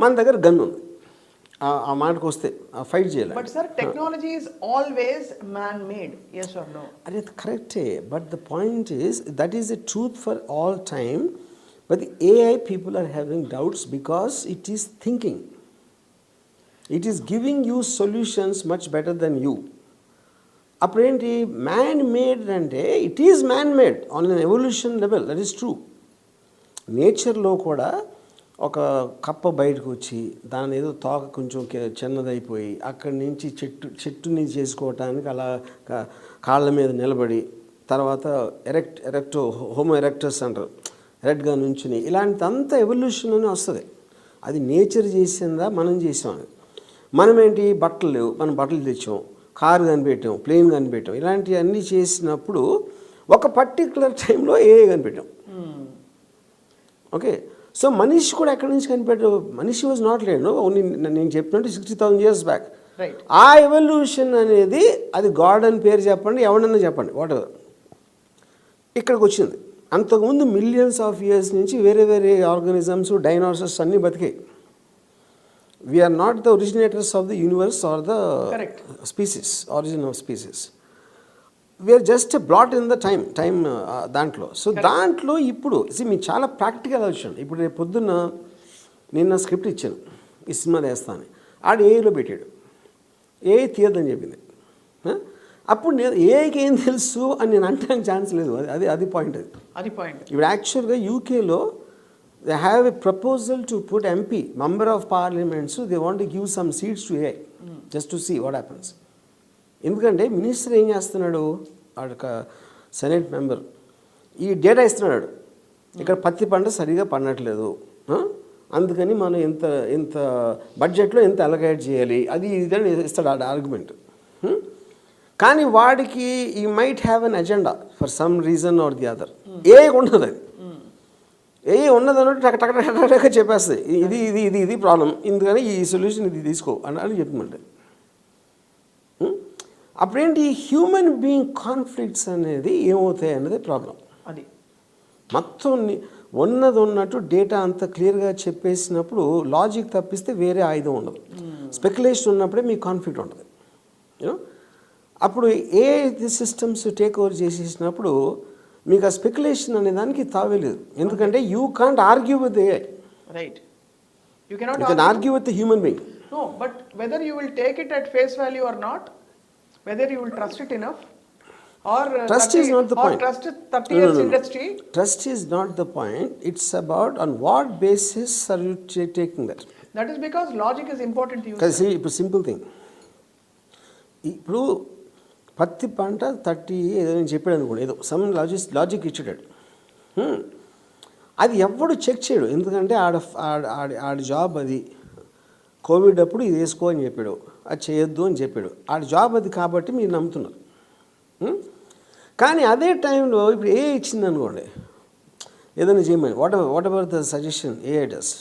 మన దగ్గర గన్ ఉంది, ఆ మాటకు వస్తే ఫైట్ చేయాలి. But sir technology is always man made, yes or no? అది కరెక్టే, but the point is that is the truth for all time. But the AI people are having doubts because it is thinking, it is giving you solutions much better than you. అప్పుడేంటి man made అంటే it is man made on an evolution level, that is true. నేచర్లో కూడా ఒక కప్ప బయటకు వచ్చి దాని ఏదో తోక కొంచెం చిన్నదైపోయి అక్కడి నుంచి చెట్టుని చేసుకోవటానికి అలా కాళ్ళ మీద నిలబడి తర్వాత ఎరెక్టో హోమో ఎరెక్టర్స్ అంటారు, ఎరెక్ట్గా నుంచుని, ఇలాంటిదంతా ఎవల్యూషన్ అని వస్తుంది. అది నేచర్ చేసిందా మనం చేసామని. మనమేంటి బట్టలు లేవు, మనం బట్టలు తెచ్చాం, కారు కనిపెట్టాం, ప్లేన్ కనిపెట్టాం, ఇలాంటివన్నీ చేసినప్పుడు ఒక పర్టికులర్ టైంలో కనిపెట్టాం. ఓకే, సో మనిషి కూడా ఎక్కడి నుంచి కనిపెట్టాడు? మనిషి వాజ్ నాట్ లేడు, ఓన్లీ నేను చెప్పినట్టు 60,000 years బ్యాక్. ఆ ఎవల్యూషన్ అనేది అది గాడ్ అని పేరు చెప్పండి, ఎవడన్నా చెప్పండి, వాట్ ఎవర్, ఇక్కడికి వచ్చింది. అంతకుముందు మిలియన్స్ ఆఫ్ ఇయర్స్ నుంచి వేరే వేరే ఆర్గానిజమ్స్, డైనోసార్స్ అన్నీ బతికాయి. We are not the originators of the universe or the species, origin of species. We are just blot in the time దాంట్లో. సో దాంట్లో ఇప్పుడు మీకు చాలా ప్రాక్టికల్ వచ్చాను. ఇప్పుడు రేపు పొద్దున్న నేను నా స్క్రిప్ట్ ఇచ్చాను, ఈ సినిమా వేస్తాను, ఆడు ఏఐలో పెట్టాడు, ఏఐ తీయద్దని చెప్పింది. అప్పుడు నేను ఏఐకి ఏం తెలుసు అని నేను అంటానికి ఛాన్స్ లేదు. అది పాయింట్. అది పాయింట్. ఇప్పుడు యాక్చువల్గా యూకేలో they have a proposal to put MP, member of parliaments, they want to give some seats to AI just to see what happens. ఎందుకంటే మినిస్టర్ ఏం చేస్తున్నాడు, వాడొక సెనెట్ మెంబర్ ఈ డేటా ఇస్తున్నాడు, ఇక్కడ పత్తి పంట సరిగా పండట్లేదు, అందుకని మనం ఇంత బడ్జెట్లో ఎంత అలొకేట్ చేయాలి, అది ఇదని ఇస్తాడు ఆ ఆర్గ్యుమెంట్. కానీ వాడికి he might have an agenda for some reason or the other. ఉండదు అది, ఉన్నది అన్నట్టు టక చెప్పేస్తుంది, ఇది ప్రాబ్లం, ఎందుకని ఈ సొల్యూషన్ ఇది తీసుకో అని చెప్పమంటే. అప్పుడేంటి హ్యూమన్ బీయింగ్ కాన్ఫ్లిక్ట్స్ అనేది ఏమవుతాయి అన్నది ప్రాబ్లం. అది మొత్తం ఉన్నట్టు డేటా అంత క్లియర్గా చెప్పేసినప్పుడు లాజిక్ తప్పిస్తే వేరే ఆయుధం ఉండదు. స్పెక్యులేషన్ ఉన్నప్పుడే మీకు కాన్ఫ్లిక్ట్ ఉంటుంది. యూనో అప్పుడు ఏ సిస్టమ్స్ టేక్ ఓవర్ చేసేసినప్పుడు మీకు ఆ స్పెక్యులేషన్ అనే దానికి తావేలేదు. ఎందుకంటే you can't argue with AI, right? You can argue with the human being. No, but whether you will take it at face value or not, whether you will trust it enough, or trust is not the point. Trust 30 years industry. Trust is not the point. It's about on what basis are you taking that. That is because logic is important to you. Because see, it's a simple thing. ఇప్పుడు పత్తి పంట 30 ఏదో నేను చెప్పాడు అనుకోండి, ఏదో some logic ఇచ్చాడు, అది ఎవడు చెక్ చేయడు. ఎందుకంటే ఆడ జాబ్ అది, కోవిడ్ అప్పుడు ఇది వేసుకో అని చెప్పాడు, అది చేయొద్దు అని చెప్పాడు, ఆడ జాబ్ అది కాబట్టి మీరు నమ్ముతున్నారు. కానీ అదే టైంలో ఇప్పుడు ఏ ఇచ్చింది అనుకోండి, ఏదైనా చేయమని, whatever the suggestion AI does,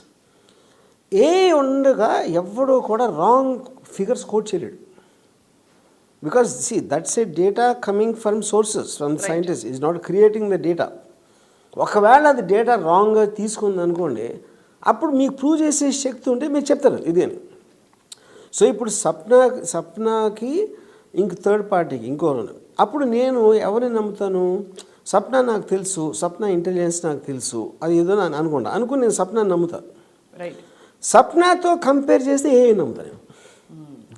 ఏ ఉండగా ఎవడో కూడా రాంగ్ ఫిగర్స్ కోట్ చేయలేడు. Because see that's a data coming from sources, from scientist, is not creating the data. ఒకవేళ అది డేటా రాంగ్గా తీసుకుంది అనుకోండి, అప్పుడు మీకు ప్రూవ్ చేసే శక్తి ఉంటే మీరు చెప్తారు ఇది అని. సో ఇప్పుడు సప్నాకి ఇంక థర్డ్ పార్టీకి ఇంకోరు, అప్పుడు నేను ఎవరిని నమ్ముతాను? సప్నా నాకు తెలుసు, సప్నా ఇంటెలిజెన్స్ నాకు తెలుసు, అది ఏదో అనుకుని నేను సప్నాని నమ్ముతాను. రైట్. సప్నాతో కంపేర్ చేస్తే ఏ నమ్ముతాను.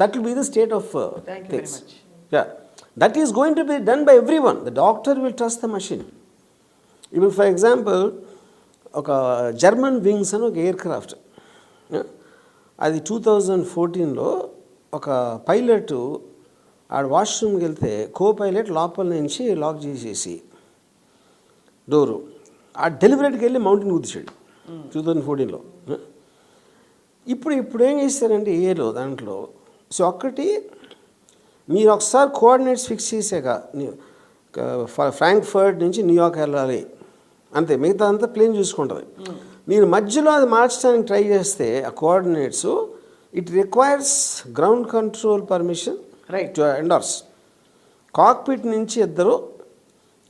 That will be the state of things. That is going to be done by every one. The doctor will trust the machine. ఇప్పుడు ఫర్ ఎగ్జాంపుల్ ఒక జర్మన్ వింగ్స్ అని ఒక ఎయిర్ క్రాఫ్ట్, అది 2014లో ఒక పైలట్ ఆడ వాష్రూమ్కి వెళ్తే పైలట్ లోపల నుంచి లాక్ చేసేసి డోరు ఆ డెలివరీకి వెళ్ళి మౌంటైన్ గుద్దిచాడు 2014లో. ఇప్పుడు ఏం చేస్తారంటే ఏలో దాంట్లో, సో ఒక్కటి మీరు ఒకసారి కోఆర్డినేట్స్ ఫిక్స్ చేసాక ఫ్రాంక్ఫర్ట్ నుంచి న్యూయార్క్ వెళ్ళాలి అంతే, మిగతా అంతా ప్లేన్ చూసుకుంటుంది. మీరు మధ్యలో అది మార్చడానికి ట్రై చేస్తే ఆ coordinates, it requires ground control permission to endorse. Cockpit నుంచి ఇద్దరు,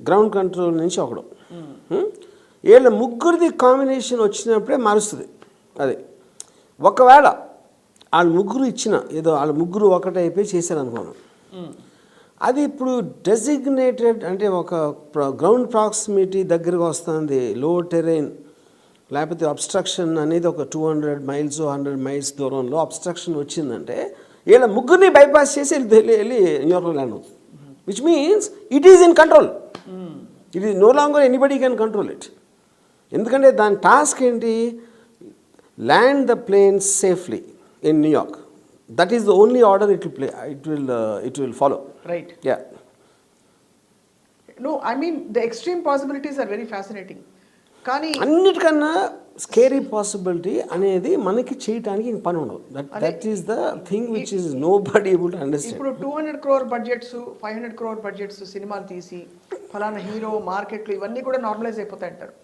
గ్రౌండ్ కంట్రోల్ నుంచి ఒకడు, వీళ్ళ ముగ్గురిది కాంబినేషన్ వచ్చినప్పుడే మారుస్తుంది అది. ఒకవేళ వాళ్ళ ముగ్గురు ఇచ్చిన ఏదో వాళ్ళ ముగ్గురు ఒకటైపోయి చేశారు అనుకోను, అది ఇప్పుడు డెసిగ్నేటెడ్ అంటే ఒక గ్రౌండ్ ప్రాక్సిమిటీ దగ్గరకు వస్తుంది, లో టెరైన్ లేకపోతే అబ్స్ట్రక్షన్ అనేది ఒక 200 మైల్స్ 100 మైల్స్ దూరంలో అబ్స్ట్రక్షన్ వచ్చిందంటే వీళ్ళ ముగ్గురిని బైపాస్ చేసి వెళ్ళి న్యూయార్క్లో ల్యాండ్ అవుతుంది, which means it is in control. It is no longer anybody can control it. ఎందుకంటే దాని టాస్క్ ఏంటి, land the plane safely in New York. That is the only order it will follow. Right. Yeah. No, I mean the extreme possibilities are very fascinating. కానీ అన్నిటికన్నా scary possibility అనేది మనకి చేయడానికి ఇంక పని ఉండదు. That is the thing which is nobody able to understand. ఇప్పుడు 200 crore budgets 500 crore budgets సినిమాలు తీసి ఫలానా హీరో మార్కెట్లు ఇవన్నీ కూడా నార్మలైజ్ అయిపోతాయి అంటారు.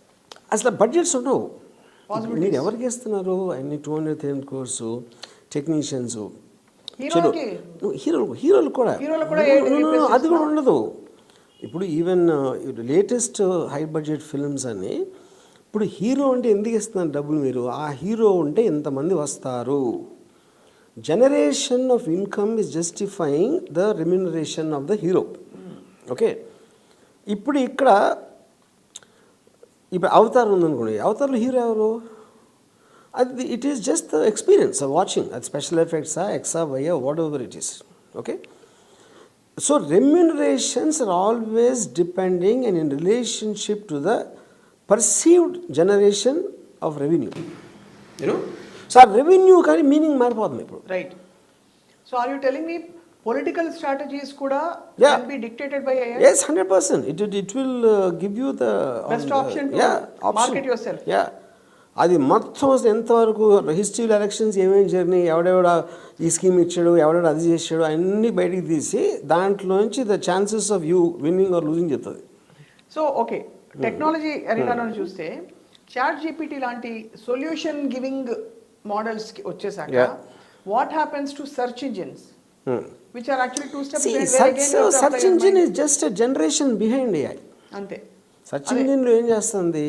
అసలు బడ్జెట్స్ ఉండవు. మీరు ఎవరికి ఇస్తున్నారు అన్ని 200-300 crores టెక్నీషియన్స్, హీరోలు కూడా అది కూడా ఉండదు. ఇప్పుడు even latest high budget films అని ఇప్పుడు హీరో అంటే ఎందుకు ఇస్తున్నారు డబ్బులు, మీరు ఆ హీరో ఉంటే ఎంతమంది వస్తారు, generation of income is justifying the remuneration of the hero. Okay, ఇప్పుడు ఇక్కడ అవతార్ ఉందనుకోండి, అవతార్లో హీరో ఎవరు, అది it is just the experience of watching, అది స్పెషల్ ఎఫెక్ట్సా ఎక్సా వైయా whatever it is. Okay, so remunerations are always depending and in relationship to the perceived generation of revenue, you know. So ఆ revenue కానీ meaning మారిపోతుంది ఇప్పుడు. Right. So are you telling me political strategies కూడా can be dictated by AI? Yes, 100%. It will give you the best option to market yourself. Yeah. అది మొత్తం ఎంతవరకు హిస్టరీలో elections ఏమేమి జరిగినాయి, ఎవడెవడ ఈ స్కీమ్ ఇచ్చాడు, ఎవడెవడ అది చేసాడు అన్నీ బయటికి తీసి దాంట్లోంచి the chances of you winning or losing చెప్తుంది. సో ఓకే, టెక్నాలజీ అరీనాలో చూస్తే చాట్ జీపీటీ లాంటి సొల్యూషన్ గివింగ్ మోడల్స్ వచ్చేసాక what happens to search engines which are actually two steps behind? Search engine is just a generation behind AI. అంతే. Search ఇంజిన్లో ఏం చేస్తుంది,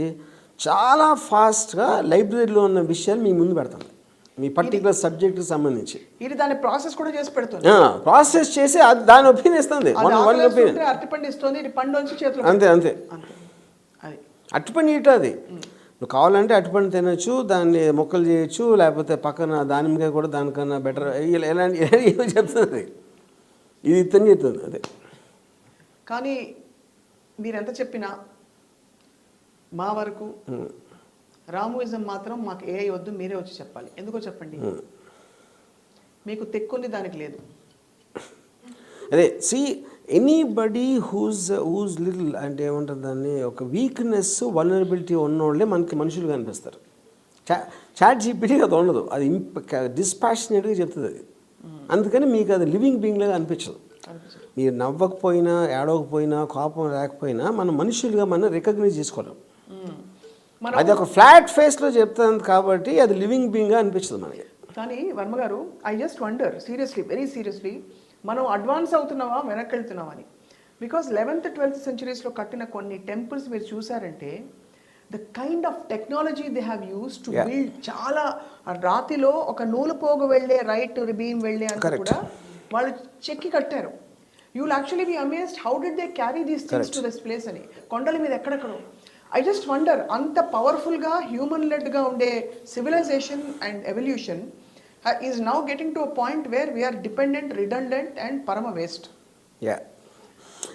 చాలా ఫాస్ట్గా లైబ్రరీలో ఉన్న విషయాలు మీ ముందు పెడతాం, మీ పర్టికులర్ సబ్జెక్ట్కి సంబంధించి. ఇది దాని ప్రాసెస్ కూడా చేసి పెడుతుంది, ప్రాసెస్ చేసి అది దాని ఒపీనియన్ ఇస్తుంది. అరటిపండు ఇస్తుంది, ఇది పండు వచ్చి చేతిలో. అంతే అంతే, అరటిపండు ఇటు అది నువ్వు కావాలంటే అరటిపండు తినొచ్చు, దాన్ని మొక్కలు చేయొచ్చు, లేకపోతే పక్కన దానిమ్మకాయ కూడా దానికన్నా బెటర్ ఎలాంటి ఏమో చెప్తుంది, ఇది ఇతని చెప్తుంది. అదే కానీ మీరు ఎంత చెప్పినా మా వరకు రామోయిజం మాత్రం మాకు ఏఐ వద్దు, మీరే వచ్చి చెప్పాలి. ఎందుకో చెప్పండి, మీకు తెక్కుంది దానికి లేదు. అదే సి ఎనీబడీ హూజ్ లిటిల్ అంటే ఏమంటారు దాన్ని, ఒక వీక్నెస్ వల్నరబిలిటీ ఉన్నోళ్ళే మనకి మనుషులుగా అనిపిస్తారు. చాట్ జీపీటీ అది ఉండదు, అది డిస్పాషనేట్గా చెప్తుంది అది. అందుకని మీకు అది లివింగ్ బీయింగ్ లాగా అనిపించదు. మీరు నవ్వకపోయినా ఏడవకపోయినా కోపం లేకపోయినా మన మనుషులుగా మనం రికగ్నైజ్ చేసుకోలేం. అది ఒక ఫ్లాట్ ఫేస్లో చెప్తుంది కాబట్టి అది లివింగ్ బీయింగ్గా అనిపించదు మనకి. కానీ వర్మ గారు, I just wonder seriously, very seriously, మనం అడ్వాన్స్ అవుతున్నావా వెనక్కి వెళ్తున్నావా అని. బికాస్ 11th 12th centuries కట్టిన కొన్ని టెంపుల్స్ మీరు చూసారంటే the kind of technology they have use to build, చాలా రాతిలో ఒక నూలు పోగు వెళ్ళే రైట్ బీమ్ వెళ్ళే అంత కూడా వాళ్ళు చెక్కి కట్టారు. You will actually be amazed how did they carry these things to this place అని. కొండల మీద ఎక్కడెక్కడో. ఐ జస్ట్ వండర్, అంత పవర్ఫుల్గా హ్యూమన్ లెడ్గా ఉండే civilisation and evolution is now getting to a point where we are dependent, redundant and parama waste. Yeah.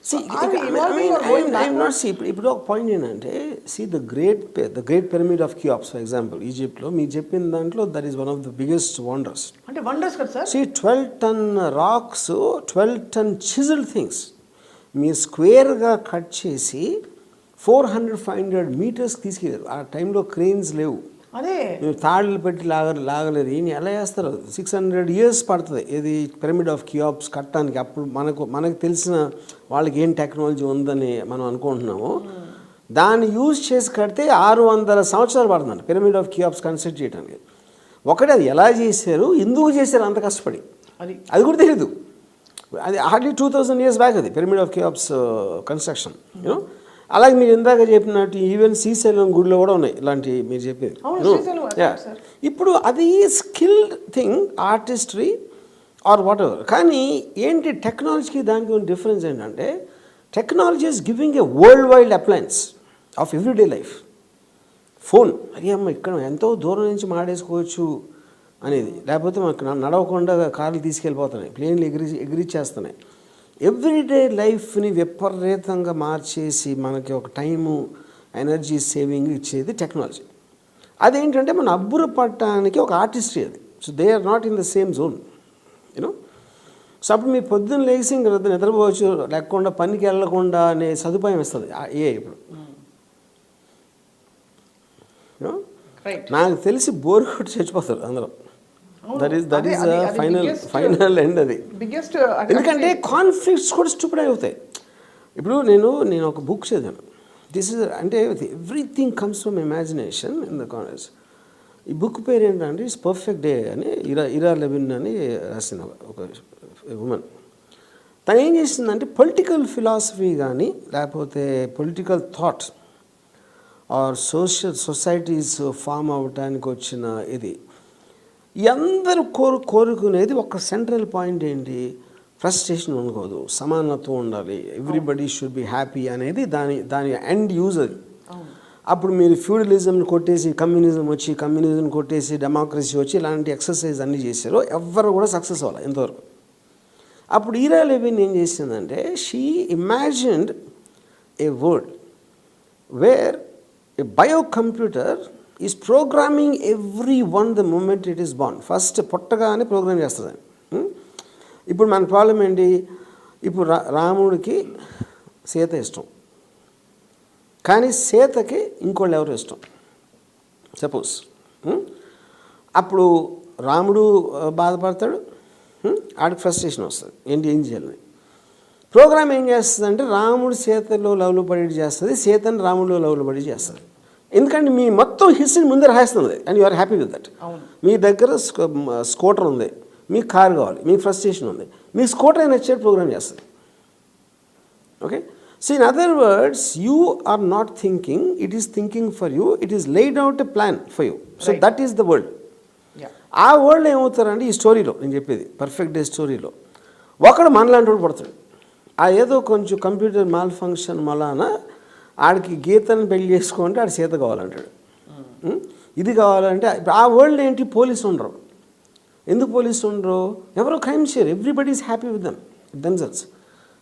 See, I'm not see. ఇప్పుడు ఒక పాయింట్ ఏంటంటే, see the great pyramid of Cheops, for example, ఈజిప్ట్లో మీరు చెప్పిన దాంట్లో that is one of the biggest wonders. అంటే wonders కదా sir. See 12-ton rocks, 12-ton chiseled things మీరు స్క్వేర్గా cut చేసి 400-500 meters తీసుకెళ్ళారు. ఆ టైంలో క్రెయిన్స్ లేవు, అదే మీరు తాళ్ళు పెట్టి లాగలేదు. ఈయన ఎలా చేస్తారు, 600 years పడుతుంది ఇది పిరమిడ్ ఆఫ్ కియాప్స్ కట్టడానికి. అప్పుడు మనకు తెలిసిన వాళ్ళకి ఏం టెక్నాలజీ ఉందని మనం అనుకుంటున్నాము, దాన్ని యూజ్ చేసి కడితే 600 సంవత్సరాలు పడుతుంది పిరమిడ్ ఆఫ్ కియాప్స్ కన్స్ట్రక్ట్ చేయడానికి. ఒకటి అది ఎలా చేశారు, ఎందుకు చేశారు అంత కష్టపడి, అది కూడా తెలియదు. అది హార్డ్లీ 2000 years బ్యాక్ అది పిరమిడ్ ఆఫ్ కియాప్స్ కన్స్ట్రక్షన్, యూనో. అలాగే మీరు ఇందాక చెప్పినట్టు ఈవెన్ శ్రీశైలం గుడిలో కూడా ఉన్నాయి ఇలాంటి మీరు చెప్పేది. ఇప్పుడు అది skill thing, artistry or whatever. కానీ ఏంటి టెక్నాలజీకి దానికి ఉన్న డిఫరెన్స్ ఏంటంటే technology is giving a world wide appliance of everyday life. Phone అయ్యే అమ్మ ఇక్కడ ఎంతో దూరం నుంచి మాడేసుకోవచ్చు అనేది, లేకపోతే మనకు నడవకుండా కార్లు తీసుకెళ్ళిపోతున్నాయి, ప్లేన్లు ఎగిరిచ్చేస్తున్నాయి. ఎవ్రీడే లైఫ్ని విపరీతంగా మార్చేసి మనకి ఒక టైము, ఎనర్జీ సేవింగ్ ఇచ్చేది టెక్నాలజీ. అదేంటంటే మన అబ్బురపడటానికి ఒక ఆర్టిస్ట్రీ అది. So they are not in the same zone, you know. So అప్పుడు మీ పొద్దున్న లేచి ఇంకా నిద్రపోవచ్చు, లేకుండా పనికి వెళ్ళకుండా అనే సదుపాయం ఇస్తుంది ఇప్పుడు. నాకు తెలిసి బోర్ కొట్టి చచ్చిపోతారు అందరూ. దట్ ఈస్ ఫైనల్ ఎండ్ అది. ఎందుకంటే కాన్ఫ్లిక్ట్స్ కూడా స్టూపిడ్ అవుతాయి. ఇప్పుడు నేను ఒక బుక్ చదివాను. దిస్ ఇస్ అంటే everything comes from imagination in the converse. ఈ బుక్ పేరు ఏంటంటే ఇట్స్ పర్ఫెక్ట్ డే అని ఇరా లెవిన్ అని రాసిన ఒక ఉమెన్. తను ఏం చేసిందంటే పొలిటికల్ ఫిలాసఫీ కానీ లేకపోతే political thoughts or societies form అవ్వటానికి వచ్చిన ఇది అందరూ కోరుకునేది ఒక సెంట్రల్ పాయింట్ ఏంటి, ఫ్రస్ట్రేషన్ ఉండకూడదు, సమానత్వం ఉండాలి, ఎవ్రీబడి షుడ్ బి హ్యాపీ అనేది దాని ఎండ్ యూజ్ అది. అప్పుడు మీరు ఫ్యూడలిజంని కొట్టేసి కమ్యూనిజం కొట్టేసి డెమోక్రసీ వచ్చి ఇలాంటి ఎక్సర్సైజ్ అన్నీ చేశారో ఎవ్వరు కూడా సక్సెస్ అవ్వాలి ఎంతవరకు. అప్పుడు ఇరా లెవిన్ ఏం చేసిందంటే she imagined a world where a biocomputer is programming every one the moment it is born. First పుట్టగానే ప్రోగ్రామ్ చేస్తుంది. ఇప్పుడు మన ప్రాబ్లం ఏంటి, ఇప్పుడు రాముడికి సీత ఇష్టం, కానీ సీతకి ఇంకోళ్ళు ఎవరు ఇష్టం సపోజ్. అప్పుడు రాముడు బాధపడతాడు, ఆడికి ఫ్రస్ట్రేషన్ వస్తుంది, ఏం చేయాలని. ప్రోగ్రామ్ ఏం చేస్తుంది అంటే రాముడు సీతలో లవ్లో పడి చేస్తుంది, సీతని రాముడిలో లవ్లో పడి చేస్తుంది. ఎందుకంటే మీ మొత్తం హిస్టరీ ముందే రాస్తుంది and you are happy with that. మీ దగ్గర స్కూటర్ ఉంది, మీకు కార్ కావాలి, మీకు ఫ్రస్ట్రేషన్ ఉంది, మీ స్కూటర్ అయినా వచ్చేది ప్రోగ్రామ్ చేస్తుంది. Okay, so in other words you are not thinking, it is thinking for you, it is laid out a plan for you. So that is the world. ఆ world ఏమవుతారంటే ఈ స్టోరీలో నేను చెప్పేది పర్ఫెక్ట్ డే స్టోరీలో ఒకడు మనలాంటి వాడు పడతాడు. ఆ ఏదో కొంచెం కంప్యూటర్ మాల్ ఫంక్షన్ మలాన ఆడికి గీతను పెళ్లి చేసుకుంటే ఆడు సీత కావాలంటాడు, ఇది కావాలంటే. ఆ వరల్డ్ ఏంటి, పోలీసు ఉండరు. ఎందుకు పోలీసు ఉండరు, ఎవరో క్రైమ్ చేయరు, everybody is happy with themselves.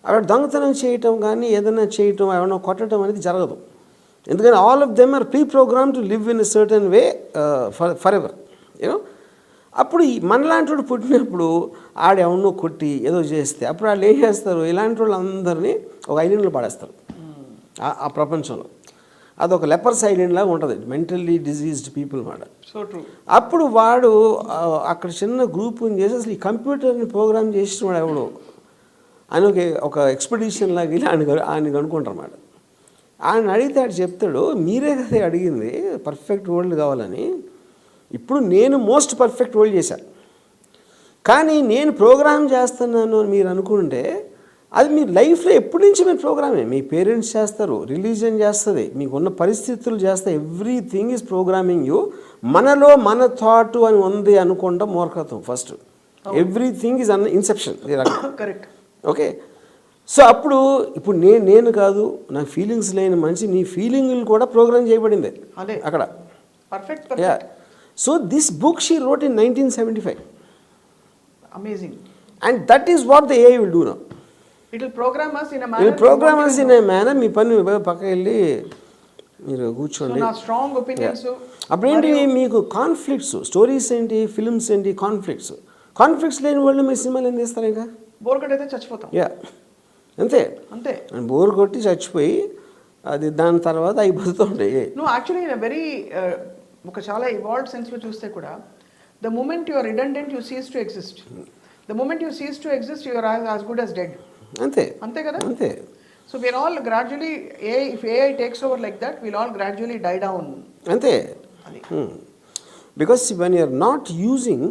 అక్కడ దొంగతనం చేయటం కానీ ఏదైనా చేయటం ఏమైనా కొట్టడం అనేది జరగదు. ఎందుకంటే all of them are pre program to live in a certain way forever, you know. అప్పుడు మనలాంటి వాడు పుట్టినప్పుడు ఆడెవన్నో కొట్టి ఏదో చేస్తే అప్పుడు వాళ్ళు ఏం చేస్తారు, ఇలాంటి వాళ్ళు అందరినీ ఒక ఐలాండ్లో పడేస్తారు ఆ ప్రపంచంలో. అదొక లెపర్స్ ఐలాండ్ లాగా ఉంటుంది, మెంటల్లీ డిజీజ్డ్ పీపుల్ మాట. So true. అప్పుడు వాడు అక్కడ చిన్న గ్రూప్ని చేసి అసలు ఈ కంప్యూటర్ని ప్రోగ్రామ్ చేసిన వాడు ఎవడు అని ఒక ఎక్స్పెడిషన్ లాగా వెళ్ళి ఆయన కనుక్కుంటారు అన్నమాట. ఆయన అడిగితే ఆడు చెప్తాడు, మీరే కదా అడిగింది పర్ఫెక్ట్ వరల్డ్ కావాలని, ఇప్పుడు నేను మోస్ట్ పర్ఫెక్ట్ వరల్డ్ చేశాను, కానీ నేను ప్రోగ్రామ్ చేస్తున్నాను అని మీరు అనుకుంటే అది మీ లైఫ్లో ఎప్పటి నుంచి మీరు ప్రోగ్రామే. మీ పేరెంట్స్ చేస్తారు, రిలీజన్ చేస్తుంది, మీకున్న పరిస్థితులు చేస్తే ఎవ్రీథింగ్ ఈజ్ ప్రోగ్రామింగ్ యూ. మనలో మన థాట్ అని ఉంది అనుకుంటా మూర్ఖత్వం first. Everything is Inception. Correct. Okay, so అప్పుడు ఇప్పుడు నేను కాదు, నా ఫీలింగ్స్ లేని మనిషి, నీ ఫీలింగ్లు కూడా ప్రోగ్రామ్ చేయబడింది అక్కడ. Perfect. So this book she wrote in 1975. Amazing. And that is what the AI will do now. It will program us in a manner. It will program us in a manner. మీ పని పక్క వెళ్ళి మీరు కూర్చోండి. So నా strong opinions. అప్పుడేంటి మీకు conflicts, stories ఏంటి, films ఏంటి, కాన్ఫ్లిక్ట్స్ లేని వాళ్ళు మీరు సినిమాలు ఏం చేస్తారు, ఇంకా బోర్ కొట్టి అయితే చచ్చిపోతాం. అంతే. బోర్ కొట్టి చచ్చిపోయి అది దాని తర్వాత అయిపోతుండే. నువ్వు యాక్చువల్లీ ఇన్ వెరీ ఒక చాలా ఇవాల్వ్డ్ సెన్స్లో చూస్తే కూడా the moment you are redundant you cease to exist. The moment you cease to exist you are as good as dead. ante kada. So we are all gradually if AI takes over like that we'll all gradually die down. Because when you are not using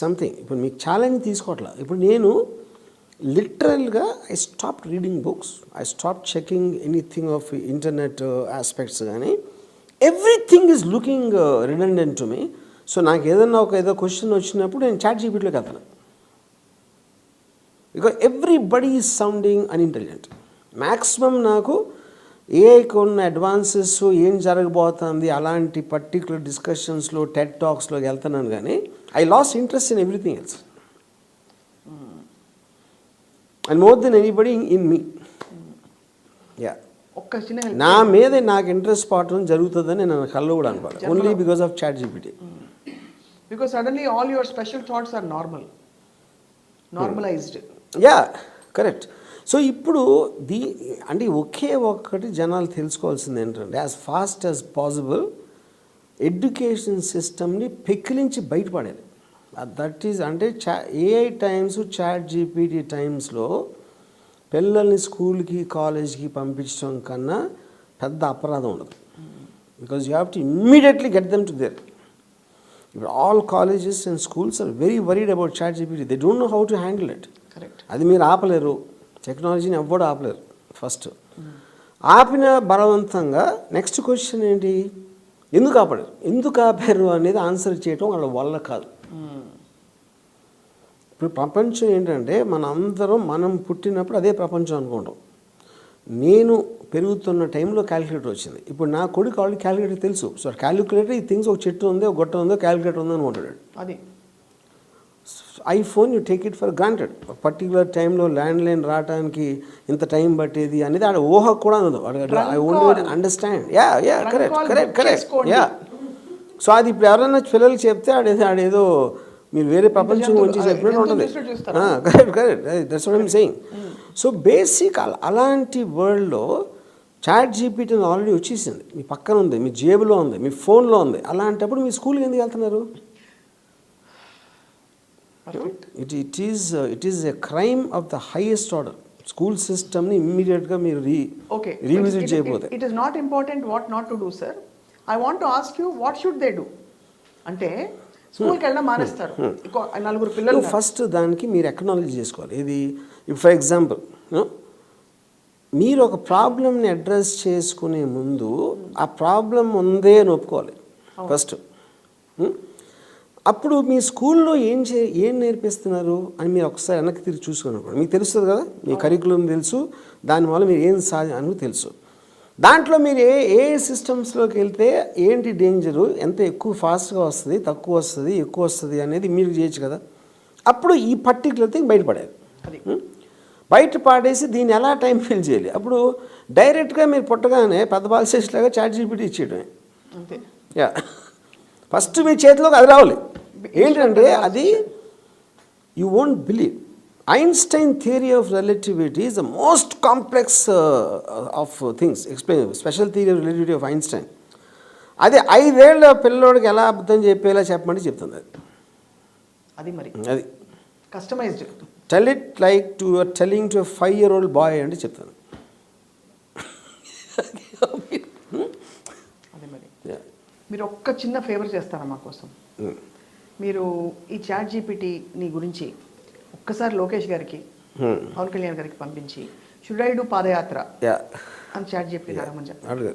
something, ఇప్పుడు మీకు challenge తీసుకోవట్లా. ఇప్పుడు నేను లిటరల్గా I stopped reading books, I stopped checking anything of internet aspects కానీ everything is looking redundant to me. So నాకు ఏదన్నా ఏదో question వచ్చినప్పుడు నేను చాట్ జీపీటీలోకి వెళ్తాను. Because everybody is sounding unintelligent. Maximum నాకు ఏఐకి ఉన్న అడ్వాన్సెస్ ఏం జరగబోతుంది అలాంటి పర్టికులర్ డిస్కషన్స్లో టెడ్ టాక్స్లోకి వెళ్తున్నాను, కానీ I lost interest in everything else and more than anybody in me. Yeah, నా మీద నాకు ఇంట్రెస్ట్ పడటం జరుగుతుందని నేను కళ్ళు కూడా అనుకోవాలి, only because of chat GPT. Because suddenly all your special thoughts are normalised. Yeah, correct. So ఇప్పుడు అంటే ఒకే ఒక్కటి జనాలు తెలుసుకోవాల్సింది ఏంటంటే, as fast as possible education సిస్టమ్ని పెకిలించి బయటపడేది. దట్ ఈజ్ అంటే ఏఐ టైమ్స్, చాట్ జీపీటీ టైమ్స్లో పిల్లల్ని స్కూల్కి కాలేజ్కి పంపించడం కన్నా పెద్ద అపరాధం ఉండదు. Because you have to immediately get them to there. ఇప్పుడు all colleges and schools are very worried about chat GPT. They don't know how to handle it. అది మీరు ఆపలేరు, టెక్నాలజీని ఎవ్వడు ఆపలేరు. ఫస్ట్ ఆపిన బలవంతంగా నెక్స్ట్ క్వశ్చన్ ఏంటి, ఎందుకు ఆపలేరు, ఎందుకు ఆపారు అనేది ఆన్సర్ చేయటం వాళ్ళ వల్ల కాదు. ఇప్పుడు ప్రపంచం ఏంటంటే మనం పుట్టినప్పుడు అదే ప్రపంచం అనుకుంటాం. నేను పెరుగుతున్న టైంలో క్యాలిక్యులేటర్ వచ్చింది. ఇప్పుడు నా కొడుకు ఆల్రెడీ క్యాలిక్యులేటర్ తెలుసు. సో క్యాలిక్యులేటర్ ఈ థింగ్స్ ఒక చెట్టు ఉంది, ఒక గొట్ట ఉందో, క్యాలిక్యులేటర్ ఉందో అనుకుంటాడు. అది iPhone you take it for granted. Particular టైంలో ల్యాండ్లైన్ రావడానికి ఇంత టైం పట్టేది అనేది ఆడ ఊహ కూడా ఉండదు. I only understand. Yeah yeah correct. Yeah, so అది ఇప్పుడు ఎవరైనా పిల్లలకి చెప్తే ఆడేదో మీరు వేరే ప్రపంచం గురించి చెప్పినట్టు ఉంటుంది. Correct, that's what I'm saying. So basic అలాంటి వరల్డ్లో చాట్ జీపీటీ ఆల్రెడీ వచ్చేసింది, మీ పక్కన ఉంది, మీ జేబులో ఉంది, మీ ఫోన్లో ఉంది. అలాంటప్పుడు మీ స్కూల్కి ఎందుకు వెళ్తున్నారు? It is a crime of the highest order. School సిస్టమ్ని ఇమ్మీడియట్గా మీరు రీవిజిట్ చేయబోతే. It is not important what not to do sir. I want to ask you what should they do. అంటే స్కూల్కి వెళ్ళడం మానేస్తారు, నలుగురు పిల్లలు. ఫస్ట్ దానికి మీరు ఎక్నాలజీ చేసుకోవాలి. ఇది ఫర్ ఎగ్జాంపుల్, మీరు ఒక ప్రాబ్లమ్ని అడ్రస్ చేసుకునే ముందు ఆ ప్రాబ్లం ఉందే అని ఒప్పుకోవాలి ఫస్ట్. అప్పుడు మీ స్కూల్లో ఏం నేర్పిస్తున్నారు అని మీరు ఒకసారి వెనక్కి తిరిగి చూసుకున్నప్పుడు మీకు తెలుస్తుంది కదా, మీ కరికులం తెలుసు, దానివల్ల మీరు ఏం అని తెలుసు. దాంట్లో మీరు ఏ సిస్టమ్స్లోకి వెళ్తే ఏంటి డేంజరు, ఎంత ఎక్కువ ఫాస్ట్గా వస్తుంది, తక్కువ వస్తుంది, ఎక్కువ వస్తుంది అనేది మీరు చేయొచ్చు కదా. అప్పుడు ఈ పర్టికులర్ థింగ్ బయటపడేది. బయట పాడేసి దీన్ని ఎలా టైం ఫిల్ చేయాలి. అప్పుడు డైరెక్ట్గా మీరు పుట్టగానే పెద్ద బాల్సేస్లాగా చాట్ జీపీటీ ఇచ్చేయడమే. యా, ఫస్ట్ మీ చేతిలోకి అది రావాలి. ఏంటంటే అది you won't believe. Einstein theory of relativity is the most complex of things. Explain special theory of relativity of Einstein. అది 5 ఏళ్ల పిల్లోడికి ఎలా అర్థం చెప్పేలా చెప్పమంటే చెప్తుంది. అది మరి అది customised. Tell it like to your telling to 5-year-old boy అంటే చెప్తాను. అదే మరి మీరు ఒక్క చిన్న ఫేవర్ చేస్తారా మా కోసం? మీరు ఈ చాట్ జీపీటీ నీ గురించి ఒక్కసారి లోకేష్ గారికి, పవన్ కళ్యాణ్ గారికి పంపించి షుడ్ ఐ డూ పాదయాత్ర అని చాట్ జీపీటీ అడగదు.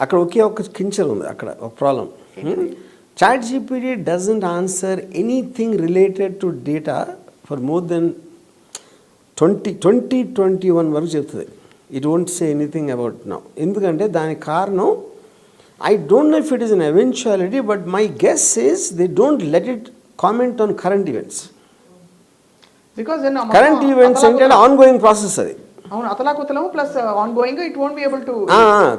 అక్కడ ఒకే ఒక కించర్ ఉంది, అక్కడ ఒక problem. Chat GPT doesn't answer anything related to data for more than 2021 వరకు చెప్తుంది. It won't say anything about now. ఎందుకంటే దానికి కారణం I don't know if it is an eventuality, but my guess is they don't let it comment on current events. Current events అంటే ongoing process. అది అవును, అతలాకుతలం plus ongoing, it won't be able to.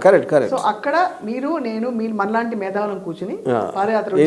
Correct. So అక్కడ మీరు నేను మనలాంటి మేధావులను కూర్చుని పాదయాత్ర